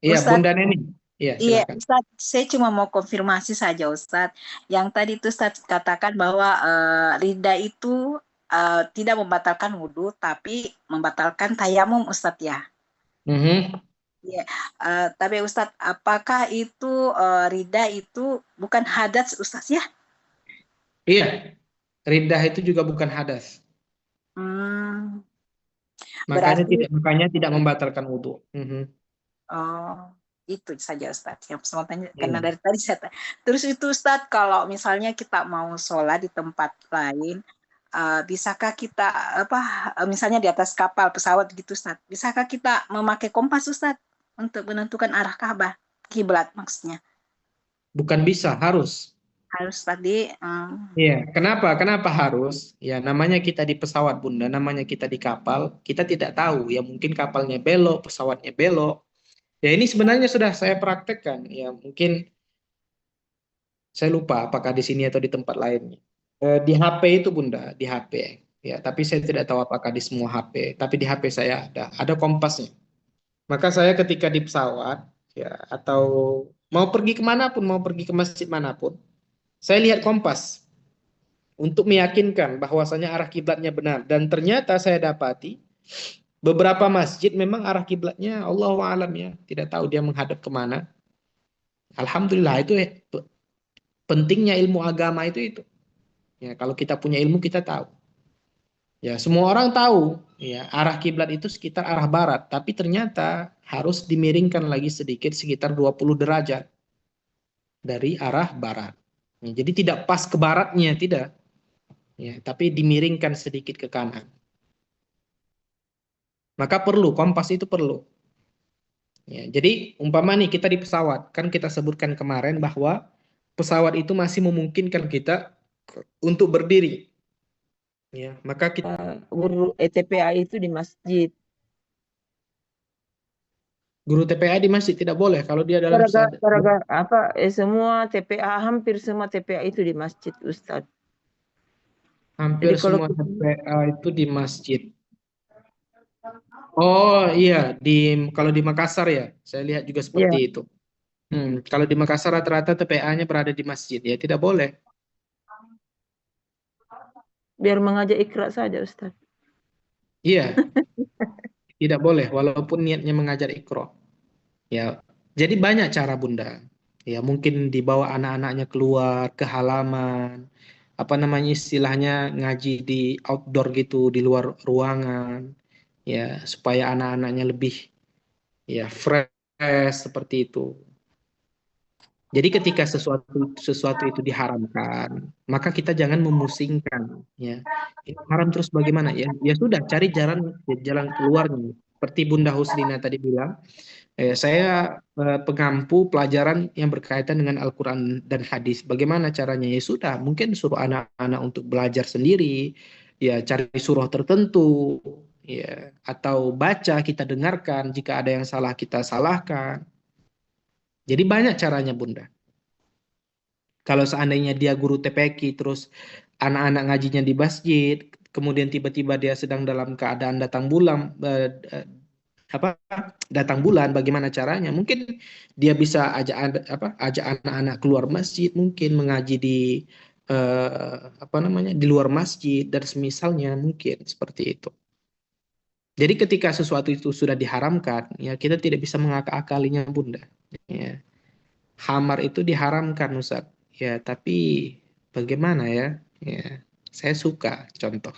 Iya, Ustaz, Bunda Neni. Iya, iya, silakan. Ustaz, saya cuma mau konfirmasi saja, Ustaz. Yang tadi itu Ustaz katakan bahwa rida itu tidak membatalkan wudhu, tapi membatalkan tayamum, Ustaz ya. Mhm. Iya, tapi Ustaz, apakah itu rida itu bukan hadas, Ustaz ya? Iya, Riddah itu juga bukan hadas. Hmm, Makanya berarti tidak membatalkan wudhu. Mhm. oh, itu saja Ustadz yang saya mau tanya karena Iya. dari tadi terus itu Ustadz kalau misalnya kita mau sholat di tempat lain, bisakah kita misalnya di atas kapal pesawat gitu Ustadz, bisakah kita memakai kompas Ustadz untuk menentukan arah Ka'bah, kiblat maksudnya? Bukan bisa, harus. Harus tadi Iya, kenapa harus? Ya, namanya kita di pesawat, Bunda, namanya kita di kapal, kita tidak tahu. Ya, mungkin kapalnya belok, pesawatnya belok. Ya, ini sebenarnya sudah saya praktekkan. Ya, mungkin saya lupa apakah di sini atau di tempat lainnya. Di HP itu, Bunda, di HP. Ya, tapi saya tidak tahu apakah di semua HP. Tapi di HP saya ada kompasnya. Maka saya ketika di pesawat, ya, atau mau pergi kemanapun, mau pergi ke masjid manapun, saya lihat kompas untuk meyakinkan bahwasanya arah kiblatnya benar. Dan ternyata saya dapati beberapa masjid memang arah kiblatnya Allahu a'lam, ya, tidak tahu dia menghadap kemana. Alhamdulillah, itu pentingnya ilmu agama itu. Ya, kalau kita punya ilmu kita tahu. Ya, semua orang tahu ya arah kiblat itu sekitar arah barat, tapi ternyata harus dimiringkan lagi sedikit sekitar 20 derajat dari arah barat. Ya, jadi tidak pas ke baratnya, tidak. Ya, tapi dimiringkan sedikit ke kanan. Maka perlu, kompas itu perlu. Ya, jadi umpama nih kita di pesawat, kan kita sebutkan kemarin bahwa pesawat itu masih memungkinkan kita untuk berdiri. Ya, maka kita Guru TPA itu di masjid. guru TPA di masjid tidak boleh kalau dia dalam Semua TPA, hampir semua TPA itu di masjid, Ustadz. hampir Jadi kalau semua TPA itu di masjid. Oh iya, kalau di Makassar ya, saya lihat juga seperti ya, itu. Kalau di Makassar rata-rata TPA-nya berada di masjid, ya tidak boleh. biar mengajak Iqra saja, Ustadz. Iya, tidak boleh walaupun niatnya mengajar Iqra. Ya, jadi banyak cara, Bunda. Ya, mungkin dibawa anak-anaknya keluar ke halaman, apa namanya istilahnya ngaji di outdoor gitu, di luar ruangan, ya supaya anak-anaknya lebih ya fresh seperti itu. Jadi ketika sesuatu itu diharamkan, maka kita jangan memusingkan, ya. Ini haram terus bagaimana, ya? Ya sudah, cari jalan keluarnya. Seperti Bunda Huslina tadi bilang, saya pengampu pelajaran yang berkaitan dengan Al-Quran dan hadis. Bagaimana caranya? Ya sudah, mungkin suruh anak-anak untuk belajar sendiri, ya cari surah tertentu, ya, atau baca kita dengarkan. Jika ada yang salah kita salahkan. Jadi banyak caranya, Bunda. Kalau seandainya dia guru TPQ, terus anak-anak ngajinya di masjid, kemudian tiba-tiba dia sedang dalam keadaan datang bulan, bagaimana caranya? Mungkin dia bisa ajak anak-anak keluar masjid, mungkin mengaji di di luar masjid dan semisalnya, mungkin seperti itu. Jadi ketika sesuatu itu sudah diharamkan, ya kita tidak bisa mengakal-akalinya, Bunda. Ya. Khamar itu diharamkan, Ustaz. Ya, tapi bagaimana ya? Ya, saya suka contoh.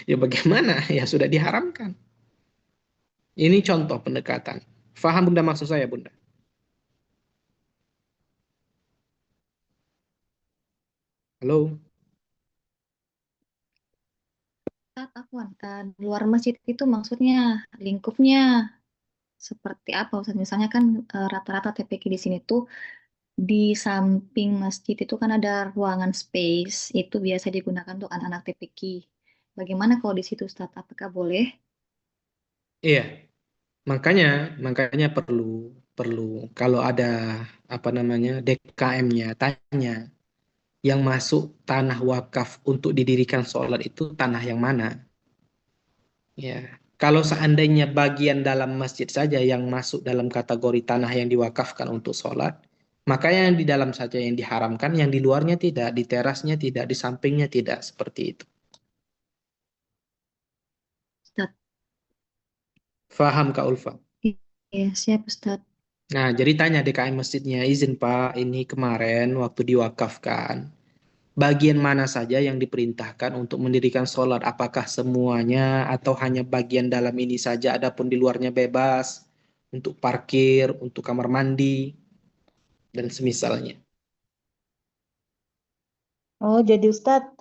Ya bagaimana? Ya sudah diharamkan. Ini contoh pendekatan. Faham, Bunda, maksud saya, Bunda? Halo? Afwan, luar masjid itu maksudnya lingkupnya seperti apa Ustaz? Misalnya kan rata-rata TPQ di sini tuh di samping masjid itu kan ada ruangan space, itu biasa digunakan untuk anak-anak TPQ. Bagaimana kalau di situ Ustaz? Apakah boleh? Iya, makanya perlu kalau ada DKM-nya tanya yang masuk tanah wakaf untuk didirikan sholat itu tanah yang mana? Ya, kalau seandainya bagian dalam masjid saja yang masuk dalam kategori tanah yang diwakafkan untuk sholat, maka yang di dalam saja yang diharamkan, yang di luarnya tidak, di terasnya tidak, di sampingnya tidak, seperti itu. Ustaz. Faham, Kak Ulfa? Iya, siap Ustaz. Nah, jadi tanya DKM masjidnya, izin Pak, ini kemarin waktu diwakafkan, bagian mana saja yang diperintahkan untuk mendirikan sholat. Apakah semuanya atau hanya bagian dalam ini saja, adapun di luarnya bebas, untuk parkir, untuk kamar mandi, dan semisalnya. Oh, jadi Ustadz,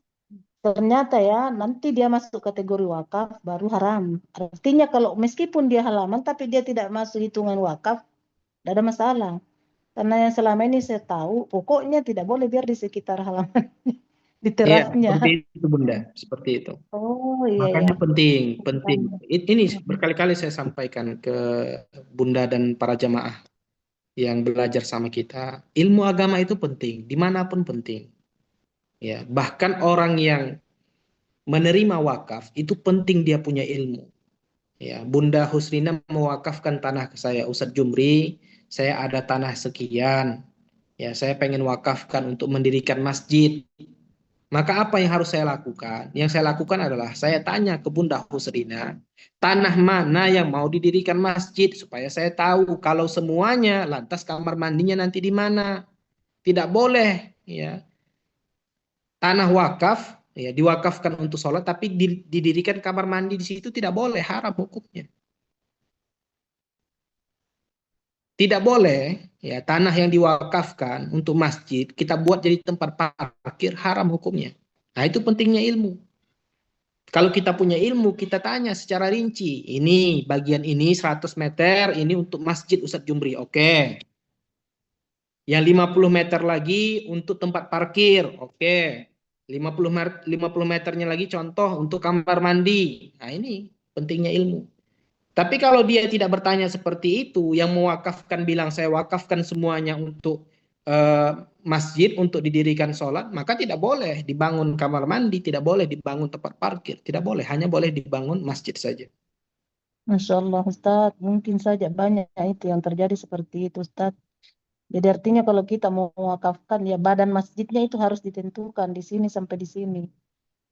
ternyata ya nanti dia masuk kategori wakaf baru haram. Artinya kalau meskipun dia halaman tapi dia tidak masuk hitungan wakaf, tidak ada masalah. Karena yang selama ini saya tahu, pokoknya tidak boleh biar di sekitar halaman, di Iya, terasnya. seperti itu Bunda, seperti itu. Oh iya ya. Makanya penting. Ini berkali-kali saya sampaikan ke Bunda dan para jamaah yang belajar sama kita. Ilmu agama itu penting, dimanapun penting. Ya, bahkan orang yang menerima wakaf itu penting dia punya ilmu. Ya, Bunda Husnina mewakafkan tanah ke saya, Ustadz Jumri, saya ada tanah sekian. Ya, saya pengen wakafkan untuk mendirikan masjid. Maka apa yang harus saya lakukan? Yang saya lakukan adalah saya tanya ke Bunda Husrina, tanah mana yang mau didirikan masjid supaya saya tahu kalau semuanya lantas kamar mandinya nanti di mana. Tidak boleh ya. Tanah wakaf ya diwakafkan untuk sholat tapi didirikan kamar mandi di situ tidak boleh, haram hukumnya. Tidak boleh ya tanah yang diwakafkan untuk masjid kita buat jadi tempat parkir, haram hukumnya. Nah, itu pentingnya ilmu. Kalau kita punya ilmu, kita tanya secara rinci. Ini bagian ini 100 meter, ini untuk masjid Ustadz Jumri. Oke. Yang 50 meter lagi untuk tempat parkir. Oke. 50 meternya lagi contoh untuk kamar mandi. Nah, ini pentingnya ilmu. Tapi kalau dia tidak bertanya seperti itu, yang mewakafkan bilang saya wakafkan semuanya untuk masjid untuk didirikan sholat, maka tidak boleh dibangun kamar mandi, tidak boleh dibangun tempat parkir, tidak boleh, hanya boleh dibangun masjid saja. Masya Allah Ustadz, mungkin saja banyak itu yang terjadi seperti itu Ustadz. Jadi artinya kalau kita mau mewakafkan ya badan masjidnya itu harus ditentukan di sini sampai di sini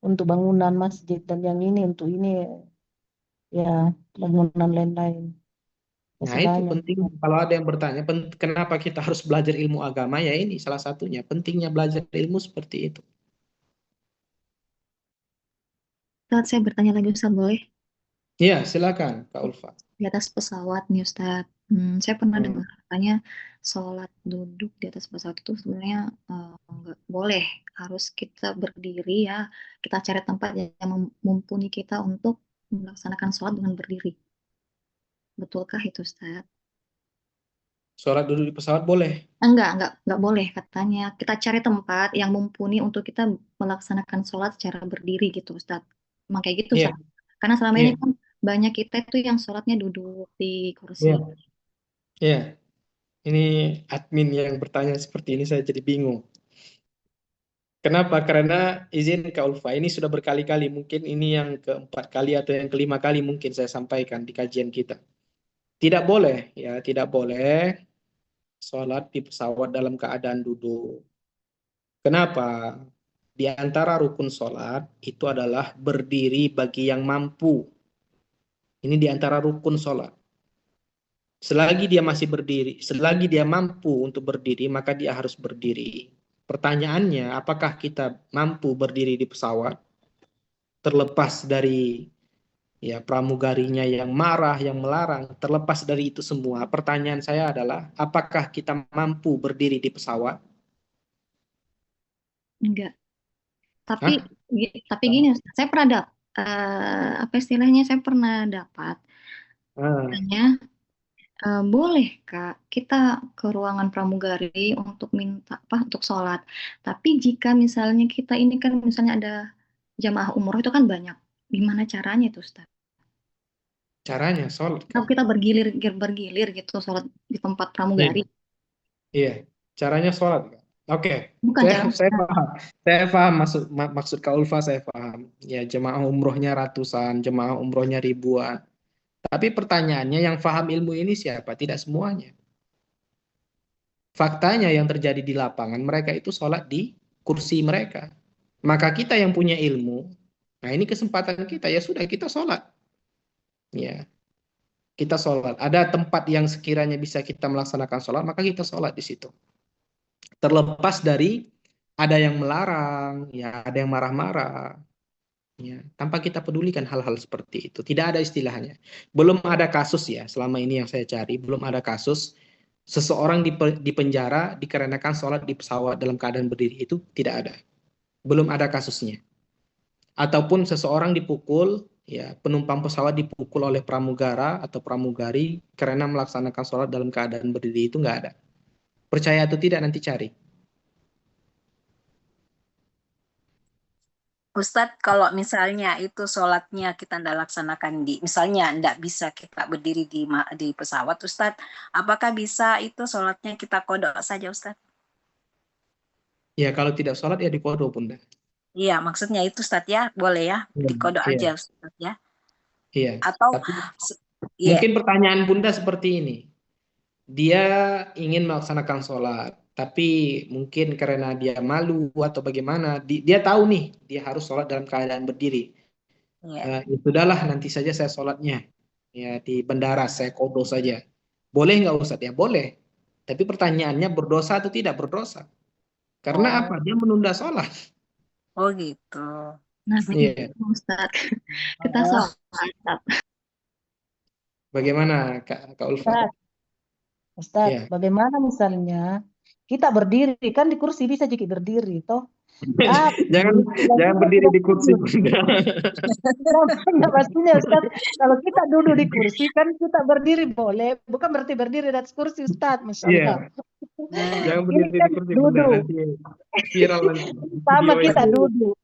untuk bangunan masjid dan yang ini untuk ini ya bangunan lain-lain. Nah itu Banyak. penting, kalau ada yang bertanya kenapa kita harus belajar ilmu agama, ya ini salah satunya, pentingnya belajar ilmu seperti itu. Ustadz, saya bertanya lagi Ustadz, boleh? Iya silakan Kak Ulfa. Di atas pesawat nih Ustadz, saya pernah dengar katanya sholat duduk di atas pesawat itu sebenarnya nggak boleh, harus kita berdiri ya, kita cari tempat yang mumpuni kita untuk melaksanakan sholat dengan berdiri. Betulkah itu Ustadz? Sholat duduk di pesawat boleh? Enggak boleh katanya. Kita cari tempat yang mumpuni untuk kita melaksanakan sholat secara berdiri gitu Ustadz. Emang kayak gitu Iya. Ustadz. Karena selama Iya. ini kan banyak kita itu yang sholatnya duduk di kursi. Iya. Iya. Ini admin yang bertanya seperti ini saya jadi bingung. Kenapa? Karena izin Kak Ulfa, ini sudah berkali-kali, mungkin ini yang keempat kali atau yang kelima kali mungkin saya sampaikan di kajian kita. Tidak boleh, ya tidak boleh sholat di pesawat dalam keadaan duduk. Kenapa? Di antara rukun sholat itu adalah berdiri bagi yang mampu. Ini di antara rukun sholat. Selagi dia masih berdiri, selagi dia mampu untuk berdiri, maka dia harus berdiri. Pertanyaannya, apakah kita mampu berdiri di pesawat? Terlepas dari ya pramugarinya yang marah, yang melarang, terlepas dari itu semua, pertanyaan saya adalah, apakah kita mampu berdiri di pesawat? Enggak. Tapi Hah? tapi gini Ustaz, saya pernah apa istilahnya, saya pernah dapat katanya boleh Kak kita ke ruangan pramugari untuk minta apa untuk sholat. Tapi jika misalnya kita ini kan misalnya ada jamaah umroh itu kan banyak. Gimana caranya itu Ustaz? Caranya sholat Kalau kan? kita bergilir gitu sholat di tempat Iya, pramugari. iya. Caranya sholat kan? Oke, Bukan cara saya paham. Saya paham maksud Kak Ulfa, saya paham. Ya, jemaah umrohnya ratusan, jemaah umrohnya ribuan. Tapi pertanyaannya yang paham ilmu ini siapa? Tidak semuanya. Faktanya yang terjadi di lapangan, mereka itu sholat di kursi mereka. Maka kita yang punya ilmu, nah ini kesempatan kita, ya sudah kita sholat. Ya, kita sholat. Ada tempat yang sekiranya bisa kita melaksanakan sholat, maka kita sholat di situ. Terlepas dari ada yang melarang, ya ada yang marah-marah, ya tanpa kita pedulikan hal-hal seperti itu. Tidak ada istilahnya. Belum ada kasus ya, selama ini yang saya cari, belum ada kasus seseorang di penjara dikarenakan sholat di pesawat dalam keadaan berdiri, itu tidak ada. Belum ada kasusnya. Ataupun seseorang dipukul, ya penumpang pesawat dipukul oleh pramugara atau pramugari karena melaksanakan sholat dalam keadaan berdiri, itu nggak ada. Percaya atau tidak nanti cari. Ustadz, kalau misalnya itu sholatnya kita tidak laksanakan misalnya tidak bisa kita berdiri di pesawat, Ustadz, apakah bisa itu sholatnya kita kodok saja, Ustadz? Ya kalau tidak sholat ya dikodok, Bunda. Iya, maksudnya itu, Ustadz ya, boleh ya, dikodok Iya, aja, Ustadz ya. iya. Atau, Tapi ya, mungkin pertanyaan Bunda seperti ini. Dia ingin melaksanakan sholat, tapi mungkin karena dia malu atau bagaimana, dia tahu nih, dia harus sholat dalam keadaan berdiri. ya. Ya sudahlah, nanti saja saya sholatnya. Ya di bandara, saya kodo saja. Boleh nggak Ustadz? Ya boleh. Tapi pertanyaannya berdosa atau tidak berdosa? Karena Oh, apa? Dia menunda sholat. oh gitu. Nah, Iya. Ustaz, kita Oh, sholat. Bagaimana Kak Ulfa? Ustaz, Ustaz, Ya. bagaimana misalnya kita berdiri, kan di kursi bisa juga berdiri, toh? Tapi Jangan kalau kita berdiri tidak di kursi, sujud, Bunda. namanya pastinya Ustaz, kalau kita duduk di kursi kan kita berdiri boleh, bukan berarti berdiri di atas kursi Ustaz, Masya Allah. Iya, jangan Ini berdiri kan di kursi, Bunda. duduk, Nanti viral nanti sama video kita itu. duduk.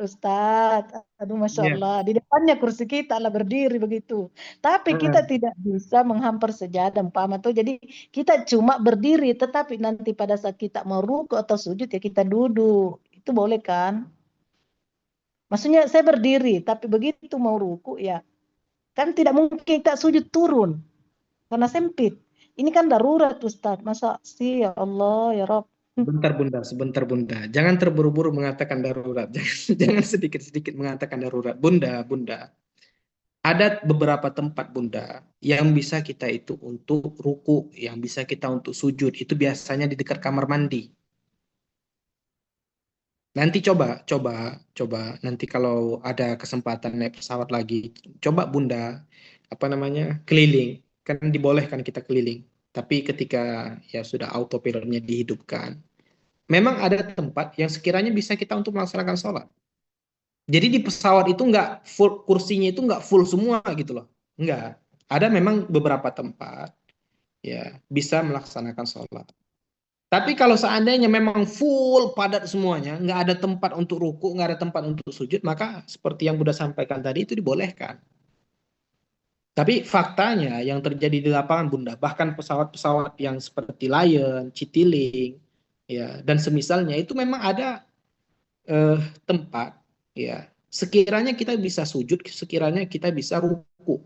Ustaz, aduh Masya Iya. Allah, di depannya kursi kita lah berdiri begitu. Tapi kita tidak bisa menghampar sejadah umpama tuh. Jadi kita cuma berdiri, tetapi nanti pada saat kita mau ruku atau sujud ya kita duduk. Itu boleh kan? Maksudnya saya berdiri, tapi begitu mau ruku ya kan tidak mungkin kita sujud turun karena sempit. Ini kan darurat Ustaz. Masa sih ya Allah ya Rob. Sebentar Bunda. Jangan terburu-buru mengatakan darurat. Jangan sedikit-sedikit mengatakan darurat. Bunda. Ada beberapa tempat Bunda yang bisa kita itu untuk ruku, yang bisa kita untuk sujud. Itu biasanya di dekat kamar mandi. Nanti coba nanti kalau ada kesempatan naik pesawat lagi, coba Bunda keliling. Kan dibolehkan kita keliling. Tapi ketika ya sudah autopilotnya dihidupkan, memang ada tempat yang sekiranya bisa kita untuk melaksanakan sholat. Jadi di pesawat itu nggak full, kursinya itu nggak full semua gitu loh. Nggak. Ada memang beberapa tempat ya bisa melaksanakan sholat. Tapi kalau seandainya memang full padat semuanya, nggak ada tempat untuk ruku, nggak ada tempat untuk sujud, maka seperti yang Bunda sampaikan tadi itu dibolehkan. Tapi faktanya yang terjadi di lapangan Bunda, bahkan pesawat-pesawat yang seperti Lion, Citylink, ya dan semisalnya itu memang ada tempat ya sekiranya kita bisa sujud, sekiranya kita bisa ruku.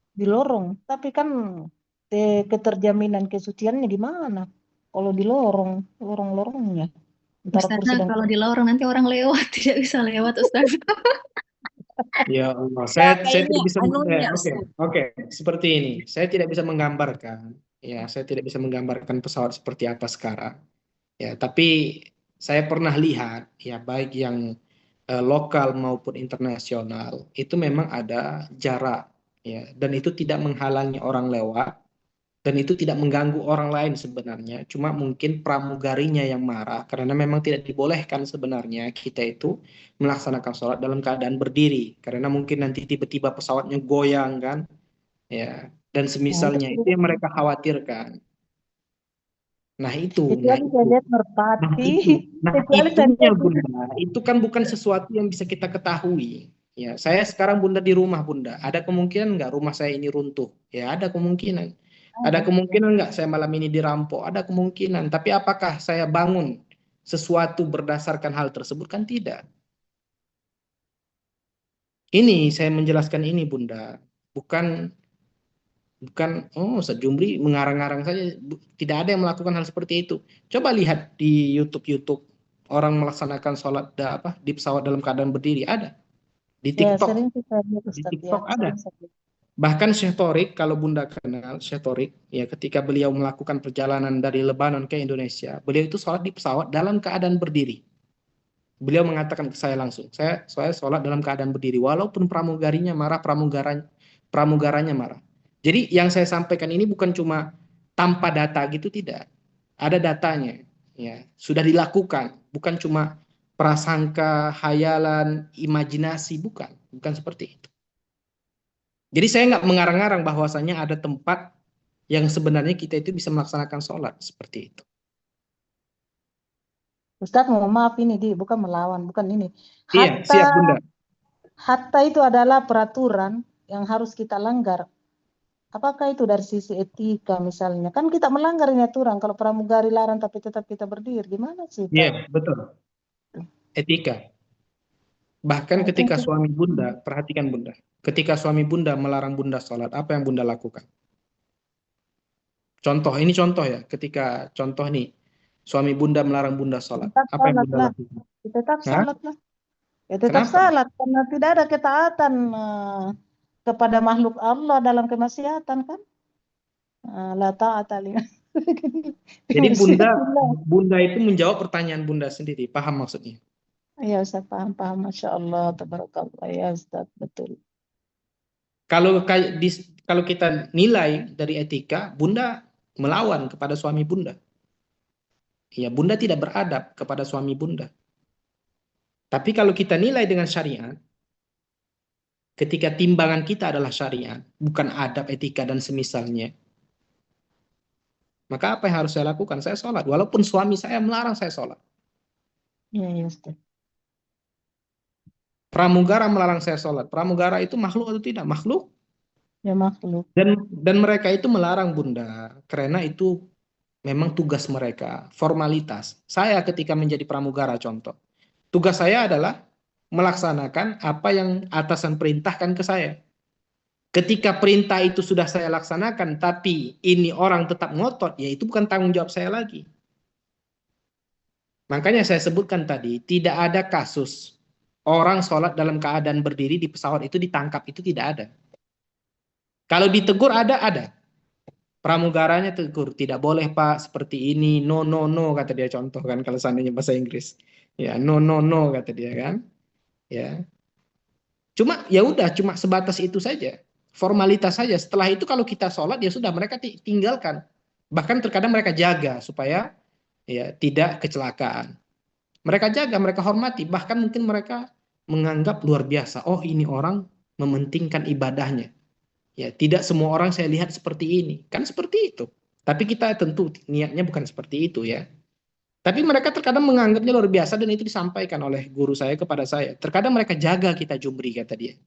Di lorong. Tapi kan keterjaminan kesuciannya gimana? Kalau di lorong-lorongnya. Antara kursi Ustazah, dan kalau di lorong nanti orang lewat, tidak bisa lewat, Ustaz. Ya Allah, saya tidak Kayaknya bisa anunya, oke, seperti ini. Saya tidak bisa menggambarkan, ya, saya tidak bisa menggambarkan pesawat seperti apa sekarang. Ya, tapi saya pernah lihat, ya, baik yang lokal maupun internasional, itu memang ada jarak, ya, dan itu tidak menghalangi orang lewat, dan itu tidak mengganggu orang lain sebenarnya. Cuma mungkin pramugarinya yang marah karena memang tidak dibolehkan sebenarnya kita itu melaksanakan sholat dalam keadaan berdiri. Karena mungkin nanti tiba-tiba pesawatnya goyang kan, ya. Dan nah, semisalnya itu yang mereka khawatirkan. Nah itu, kecuali saya lihat merpati. Kecuali saya itunya lihat Bunda. Itu kan bukan sesuatu yang bisa kita ketahui. Ya, saya sekarang Bunda di rumah Bunda. Ada kemungkinan nggak rumah saya ini runtuh? Ya, ada kemungkinan. Ada kemungkinan nggak saya malam ini dirampok? Ada kemungkinan. Tapi apakah saya bangun sesuatu berdasarkan hal tersebut? Kan tidak. Ini saya menjelaskan ini Bunda. Bukan Ustaz Jumri mengarang-arang saja. Tidak ada yang melakukan hal seperti itu. Coba lihat di YouTube orang melaksanakan sholat di pesawat dalam keadaan berdiri. Ada. Di ya TikTok. sering sih saya lihat Di Ustaz ya. TikTok ada. Sering saya lihat. Bahkan Syekh Thorik, kalau Bunda kenal Syekh Thorik, ya ketika beliau melakukan perjalanan dari Lebanon ke Indonesia, beliau itu sholat di pesawat dalam keadaan berdiri. Beliau mengatakan ke saya langsung, saya sholat dalam keadaan berdiri, walaupun pramugarinya marah, pramugaranya marah. Jadi yang saya sampaikan ini bukan cuma tanpa data gitu, tidak. Ada datanya, ya sudah dilakukan, bukan cuma prasangka, hayalan, imajinasi, bukan seperti itu. Jadi saya nggak mengarang-arang bahwasanya ada tempat yang sebenarnya kita itu bisa melaksanakan sholat seperti itu. Ustadz, mohon maaf ini bukan melawan, bukan ini. Iya, siap Bunda. Hatta itu adalah peraturan yang harus kita langgar. Apakah itu dari sisi etika misalnya? Kan kita melanggar ini aturan. Kalau pramugari larang tapi tetap kita berdiri, gimana sih? Iya, betul. Etika. Bahkan ketika suami Bunda, perhatikan Bunda, ketika suami Bunda melarang Bunda sholat, apa yang Bunda lakukan? Ini contoh ya, ketika contoh nih, suami Bunda melarang Bunda sholat, apa yang Bunda lakukan? Tetap sholat lah. Ya tetap Kenapa? salat, karena tidak ada ketaatan kepada makhluk Allah dalam kemaksiatan kan. La ta'ata li. Jadi Bunda itu menjawab pertanyaan Bunda sendiri, paham maksudnya? Ya Ustaz, paham. Masya Allah, tabarakallah ya Ustaz, betul. Kalau kita nilai dari etika, Bunda melawan kepada suami Bunda. Ya, Bunda tidak beradab kepada suami Bunda. Tapi kalau kita nilai dengan syariat, ketika timbangan kita adalah syariat, bukan adab, etika, dan semisalnya, maka apa yang harus saya lakukan? Saya sholat. Walaupun suami saya melarang saya sholat. Ya Ustaz. Pramugara melarang saya sholat. Pramugara itu makhluk atau tidak? Makhluk. Ya makhluk. Dan mereka itu melarang Bunda. Karena itu memang tugas mereka. Formalitas. Saya ketika menjadi pramugara contoh. Tugas saya adalah melaksanakan apa yang atasan perintahkan ke saya. Ketika perintah itu sudah saya laksanakan, tapi ini orang tetap ngotot, ya itu bukan tanggung jawab saya lagi. Makanya saya sebutkan tadi, tidak ada kasus orang sholat dalam keadaan berdiri di pesawat itu ditangkap, itu tidak ada. Kalau ditegur ada. Pramugaranya tegur, tidak boleh Pak seperti ini, no, kata dia contoh kan, kalau seandainya bahasa Inggris. Ya, no, kata dia kan. Ya. Cuma ya udah, cuma sebatas itu saja. Formalitas saja. Setelah itu kalau kita sholat ya sudah, mereka tinggalkan. Bahkan terkadang mereka jaga supaya ya tidak kecelakaan. Mereka jaga, mereka hormati, bahkan mungkin mereka menganggap luar biasa. Oh, ini orang mementingkan ibadahnya. Ya, tidak semua orang saya lihat seperti ini. Kan seperti itu. Tapi kita tentu niatnya bukan seperti itu ya. Tapi mereka terkadang menganggapnya luar biasa dan itu disampaikan oleh guru saya kepada saya. Terkadang mereka jaga kita jumri, kata dia.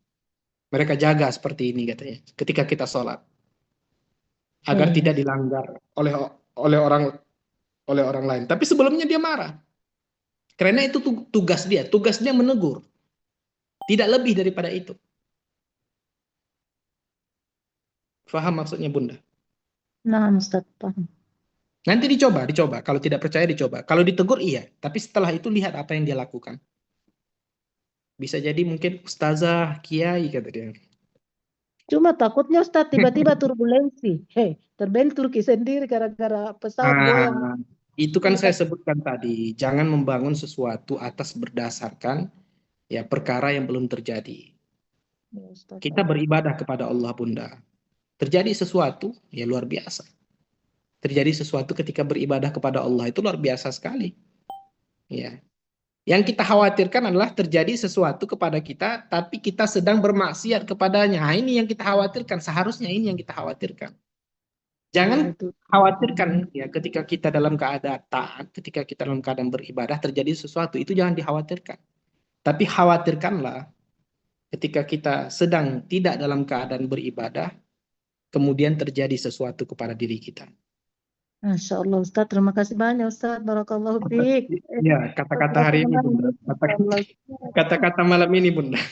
Mereka jaga seperti ini katanya ketika kita sholat. Agar tidak dilanggar oleh orang lain. Tapi sebelumnya dia marah. Karena itu tugas dia. Tugas dia menegur. Tidak lebih daripada itu. Faham maksudnya Bunda? Nah, Ustaz, paham. Nanti dicoba. Kalau tidak percaya dicoba. Kalau ditegur iya. Tapi setelah itu lihat apa yang dia lakukan. Bisa jadi mungkin ustazah, kiai kata dia. Cuma takutnya Ustaz tiba-tiba turbulensi. Terbentur sendiri gara-gara pesawat goyang. Itu kan saya sebutkan tadi. Jangan membangun sesuatu atas berdasarkan ya perkara yang belum terjadi. Ya, Kita beribadah kepada Allah Bunda. Terjadi sesuatu ya luar biasa. Terjadi sesuatu ketika beribadah kepada Allah itu luar biasa sekali. Ya. Yang kita khawatirkan adalah terjadi sesuatu kepada kita, tapi kita sedang bermaksiat kepadanya. Nah, ini yang kita khawatirkan. Seharusnya ini yang kita khawatirkan. Jangan khawatirkan ya ketika kita dalam keadaan taat, ketika kita dalam keadaan beribadah terjadi sesuatu, itu jangan dikhawatirkan. Tapi khawatirkanlah ketika kita sedang tidak dalam keadaan beribadah, kemudian terjadi sesuatu kepada diri kita. Masya Allah Ustaz, terima kasih banyak Ustaz, barakallahu fiik. Ya, kata-kata hari ini Bunda. Kata-kata malam ini Bunda.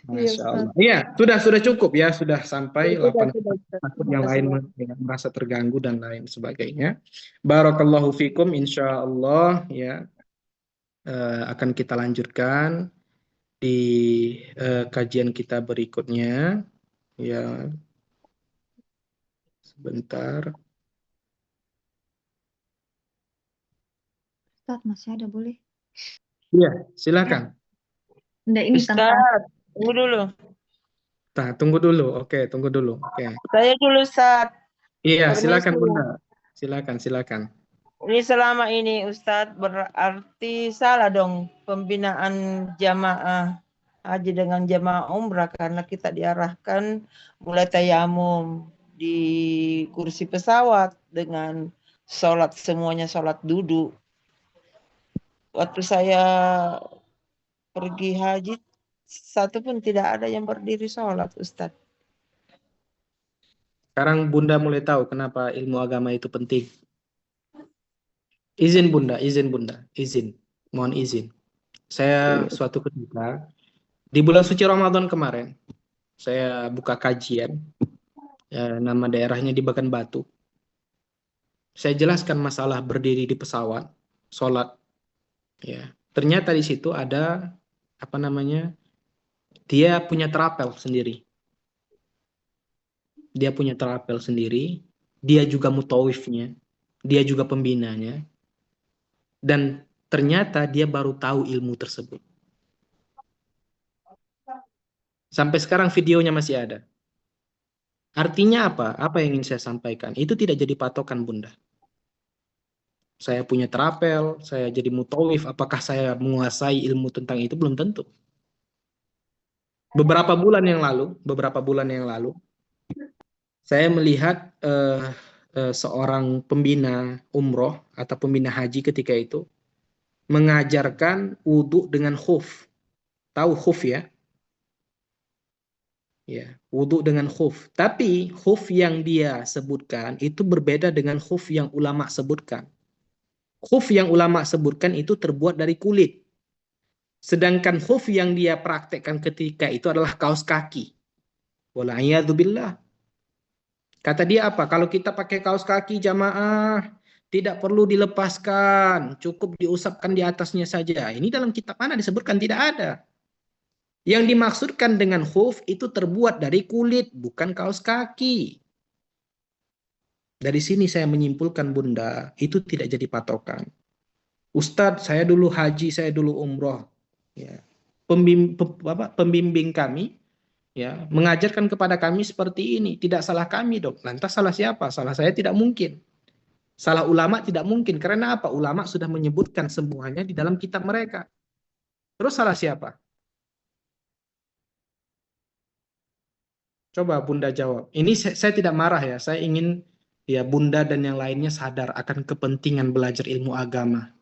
Masya Allah. Iya, sudah cukup ya, sudah sampai 8 takut yang lain merasa terganggu dan lain sebagainya. Barakallahu fikum, insya Allah ya akan kita lanjutkan di kajian kita berikutnya. Ya, sebentar. Ustaz, masih ada boleh? Iya, silakan. Enggak, ini tentang Ustaz, tunggu dulu. Nah, tunggu dulu. Oke, tunggu dulu. Oke. Saya dulu, Ustaz. Iya, Permisi. silakan Bunda. Silakan. Ini selama ini Ustadz berarti salah dong pembinaan jamaah haji dengan jamaah umrah karena kita diarahkan mulai tayamum di kursi pesawat dengan sholat semuanya sholat duduk. Waktu saya pergi haji satu pun tidak ada yang berdiri sholat Ustadz. Sekarang Bunda mulai tahu kenapa ilmu agama itu penting. Izin Bunda. Izin. Mohon izin. Saya suatu ketika di bulan suci Ramadan kemarin, saya buka kajian, nama daerahnya di Bagan Batu. Saya jelaskan masalah berdiri di pesawat, sholat. Ya, ternyata di situ ada apa namanya? Dia punya terapel sendiri. Dia juga mutawifnya, dia juga pembinanya, dan ternyata dia baru tahu ilmu tersebut. Sampai sekarang videonya masih ada. Artinya apa? Apa yang ingin saya sampaikan? Itu tidak jadi patokan Bunda. Saya punya terapel, saya jadi mutawif, apakah saya menguasai ilmu tentang itu? Belum tentu. Beberapa bulan yang lalu, saya melihat seorang pembina umroh atau pembina haji ketika itu mengajarkan wudhu dengan khuf. Tahu khuf ya? Ya, wudhu dengan khuf. Tapi khuf yang dia sebutkan itu berbeda dengan khuf yang ulama sebutkan. Khuf yang ulama sebutkan itu terbuat dari kulit. Sedangkan khuf yang dia praktekkan ketika itu adalah kaos kaki. Wala'iyadzubillah. Kata dia apa? Kalau kita pakai kaos kaki jamaah, tidak perlu dilepaskan, cukup diusapkan di atasnya saja. Ini dalam kitab mana disebutkan? Tidak ada. Yang dimaksudkan dengan khuf itu terbuat dari kulit, bukan kaos kaki. Dari sini saya menyimpulkan Bunda, itu tidak jadi patokan. Ustadz, saya dulu haji, saya dulu umroh. Ya. Pembimbing kami ya mengajarkan kepada kami seperti ini. Tidak salah kami dong. Lantas salah siapa? Salah saya tidak mungkin. Salah ulama tidak mungkin. Karena apa? Ulama sudah menyebutkan semuanya di dalam kitab mereka. Terus salah siapa? Coba Bunda jawab. Ini saya tidak marah ya. Saya ingin ya Bunda dan yang lainnya sadar akan kepentingan belajar ilmu agama.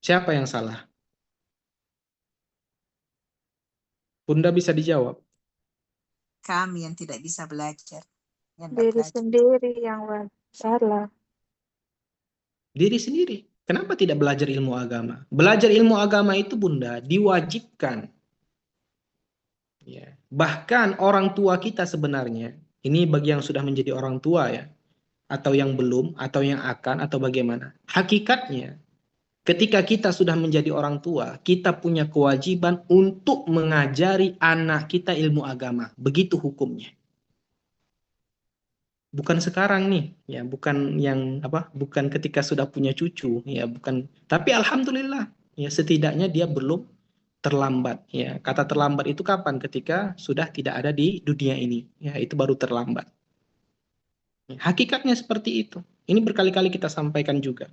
Siapa yang salah? Bunda bisa dijawab. Kami yang tidak bisa belajar. Yang tidak Diri belajar. sendiri yang salah. Diri sendiri. Kenapa tidak belajar ilmu agama? Belajar ilmu agama itu Bunda diwajibkan. Ya. Bahkan orang tua kita sebenarnya, ini bagi yang sudah menjadi orang tua ya, atau yang belum, atau yang akan, atau bagaimana. Hakikatnya, ketika kita sudah menjadi orang tua, kita punya kewajiban untuk mengajari anak kita ilmu agama. Begitu hukumnya. Bukan sekarang nih, ya, bukan yang apa, bukan ketika sudah punya cucu, ya, bukan. Tapi alhamdulillah, ya, setidaknya dia belum terlambat, ya. Kata terlambat itu kapan? Ketika sudah tidak ada di dunia ini, ya, itu baru terlambat. Ya, hakikatnya seperti itu. Ini berkali-kali kita sampaikan juga.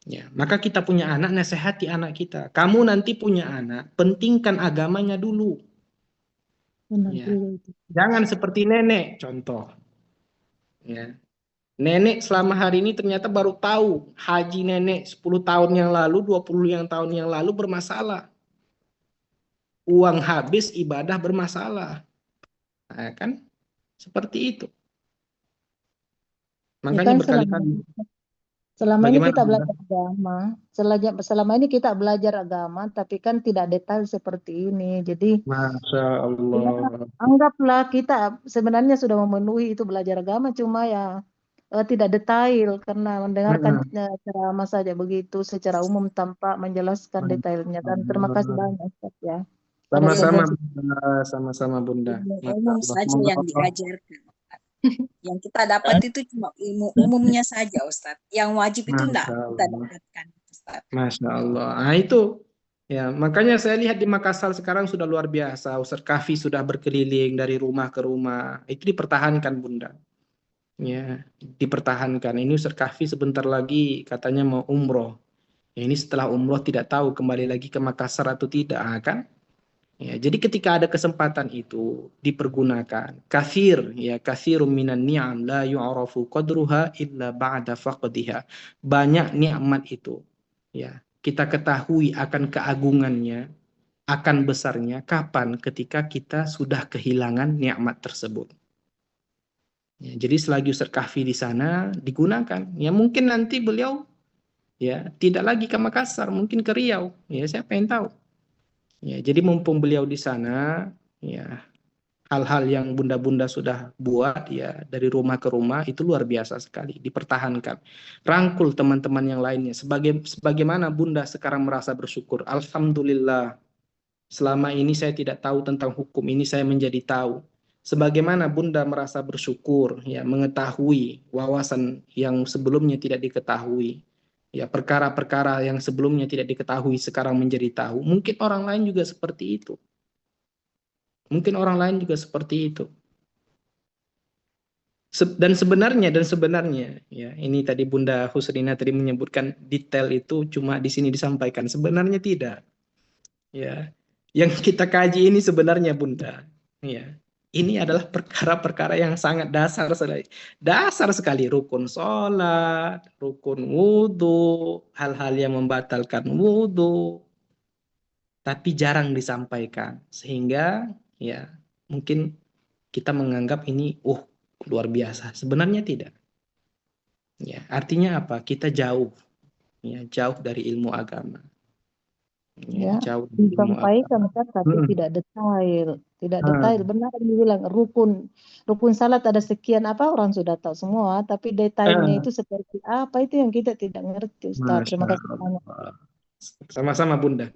Ya, maka kita punya anak, nasihati anak kita. Kamu nanti punya anak, pentingkan agamanya dulu. Benar Ya. juga itu. Jangan seperti nenek, contoh. Ya. Nenek selama hari ini ternyata baru tahu haji nenek 10 tahun yang lalu, 20 tahun yang lalu bermasalah. Uang habis, ibadah bermasalah. Nah, kan? Seperti itu. Ya Makanya kan berkali-kali. selama ini Bagaimana, kita Bunda? belajar agama, selama ini kita belajar agama, tapi kan tidak detail seperti ini. Jadi Masya ya, Allah. anggaplah kita sebenarnya sudah memenuhi itu belajar agama, cuma ya tidak detail karena mendengarkan Nah, ceramah saja begitu secara umum tanpa menjelaskan detailnya. Dan terima kasih banyak Ustaz ya atas sama-sama sugesti. Bunda, sama-sama Bunda. Ilmu Masya umum Allah. saja Semoga yang Allah. diajarkan. Yang kita dapat itu cuma ilmu umumnya saja, Ustadz. Yang wajib itu enggak Masya kita Allah. dapatkan, Ustadz. Masya Allah. Nah itu ya makanya saya lihat di Makassar sekarang sudah luar biasa. Ustaz Kahfi sudah berkeliling dari rumah ke rumah. Itu dipertahankan Bunda. Ya, dipertahankan. Ini Ustaz Kahfi sebentar lagi katanya mau umroh. Ya, ini setelah umroh tidak tahu kembali lagi ke Makassar atau tidak, kan? Ya, jadi ketika ada kesempatan itu dipergunakan. Kathir, ya kathirun minan ni'am la yu'rafu qadruha illa ba'da faqdiha. Banyak nikmat itu, ya kita ketahui akan keagungannya, akan besarnya kapan? Ketika kita sudah kehilangan nikmat tersebut. Ya, jadi selagi Ustaz Kahfi di sana digunakan, ya mungkin nanti beliau ya tidak lagi ke Makassar, mungkin ke Riau, ya siapa yang tahu. Ya, jadi mumpung beliau di sana, ya hal-hal yang bunda-bunda sudah buat ya dari rumah ke rumah itu luar biasa sekali, dipertahankan. Rangkul teman-teman yang lainnya. Sebagaimana bunda sekarang merasa bersyukur, alhamdulillah. Selama ini saya tidak tahu tentang hukum ini, saya menjadi tahu. Sebagaimana bunda merasa bersyukur, ya mengetahui wawasan yang sebelumnya tidak diketahui. Ya, perkara-perkara yang sebelumnya tidak diketahui sekarang menjadi tahu. Mungkin orang lain juga seperti itu. Mungkin orang lain juga seperti itu. Dan sebenarnya ya ini tadi Bunda Husrina tadi menyebutkan detail itu cuma di sini disampaikan. Sebenarnya tidak. Ya. Yang kita kaji ini sebenarnya Bunda, ya. Ini adalah perkara-perkara yang sangat dasar sekali. Dasar sekali, rukun sholat, rukun wudhu, hal-hal yang membatalkan wudhu, tapi jarang disampaikan. Sehingga ya mungkin kita menganggap ini luar biasa. Sebenarnya tidak. Ya, artinya apa? Kita jauh, ya, jauh dari ilmu agama. Ya, Ya, jauh dari ilmu disampaikan agama. kan tapi tidak detail. Tidak detail. Benar yang dibilang rukun salat ada sekian apa orang sudah tahu semua, tapi detailnya Eh, itu seperti apa itu yang kita tidak ngerti, Ustaz. Masya Terima kasih banyak. Allah. Sama-sama Bunda.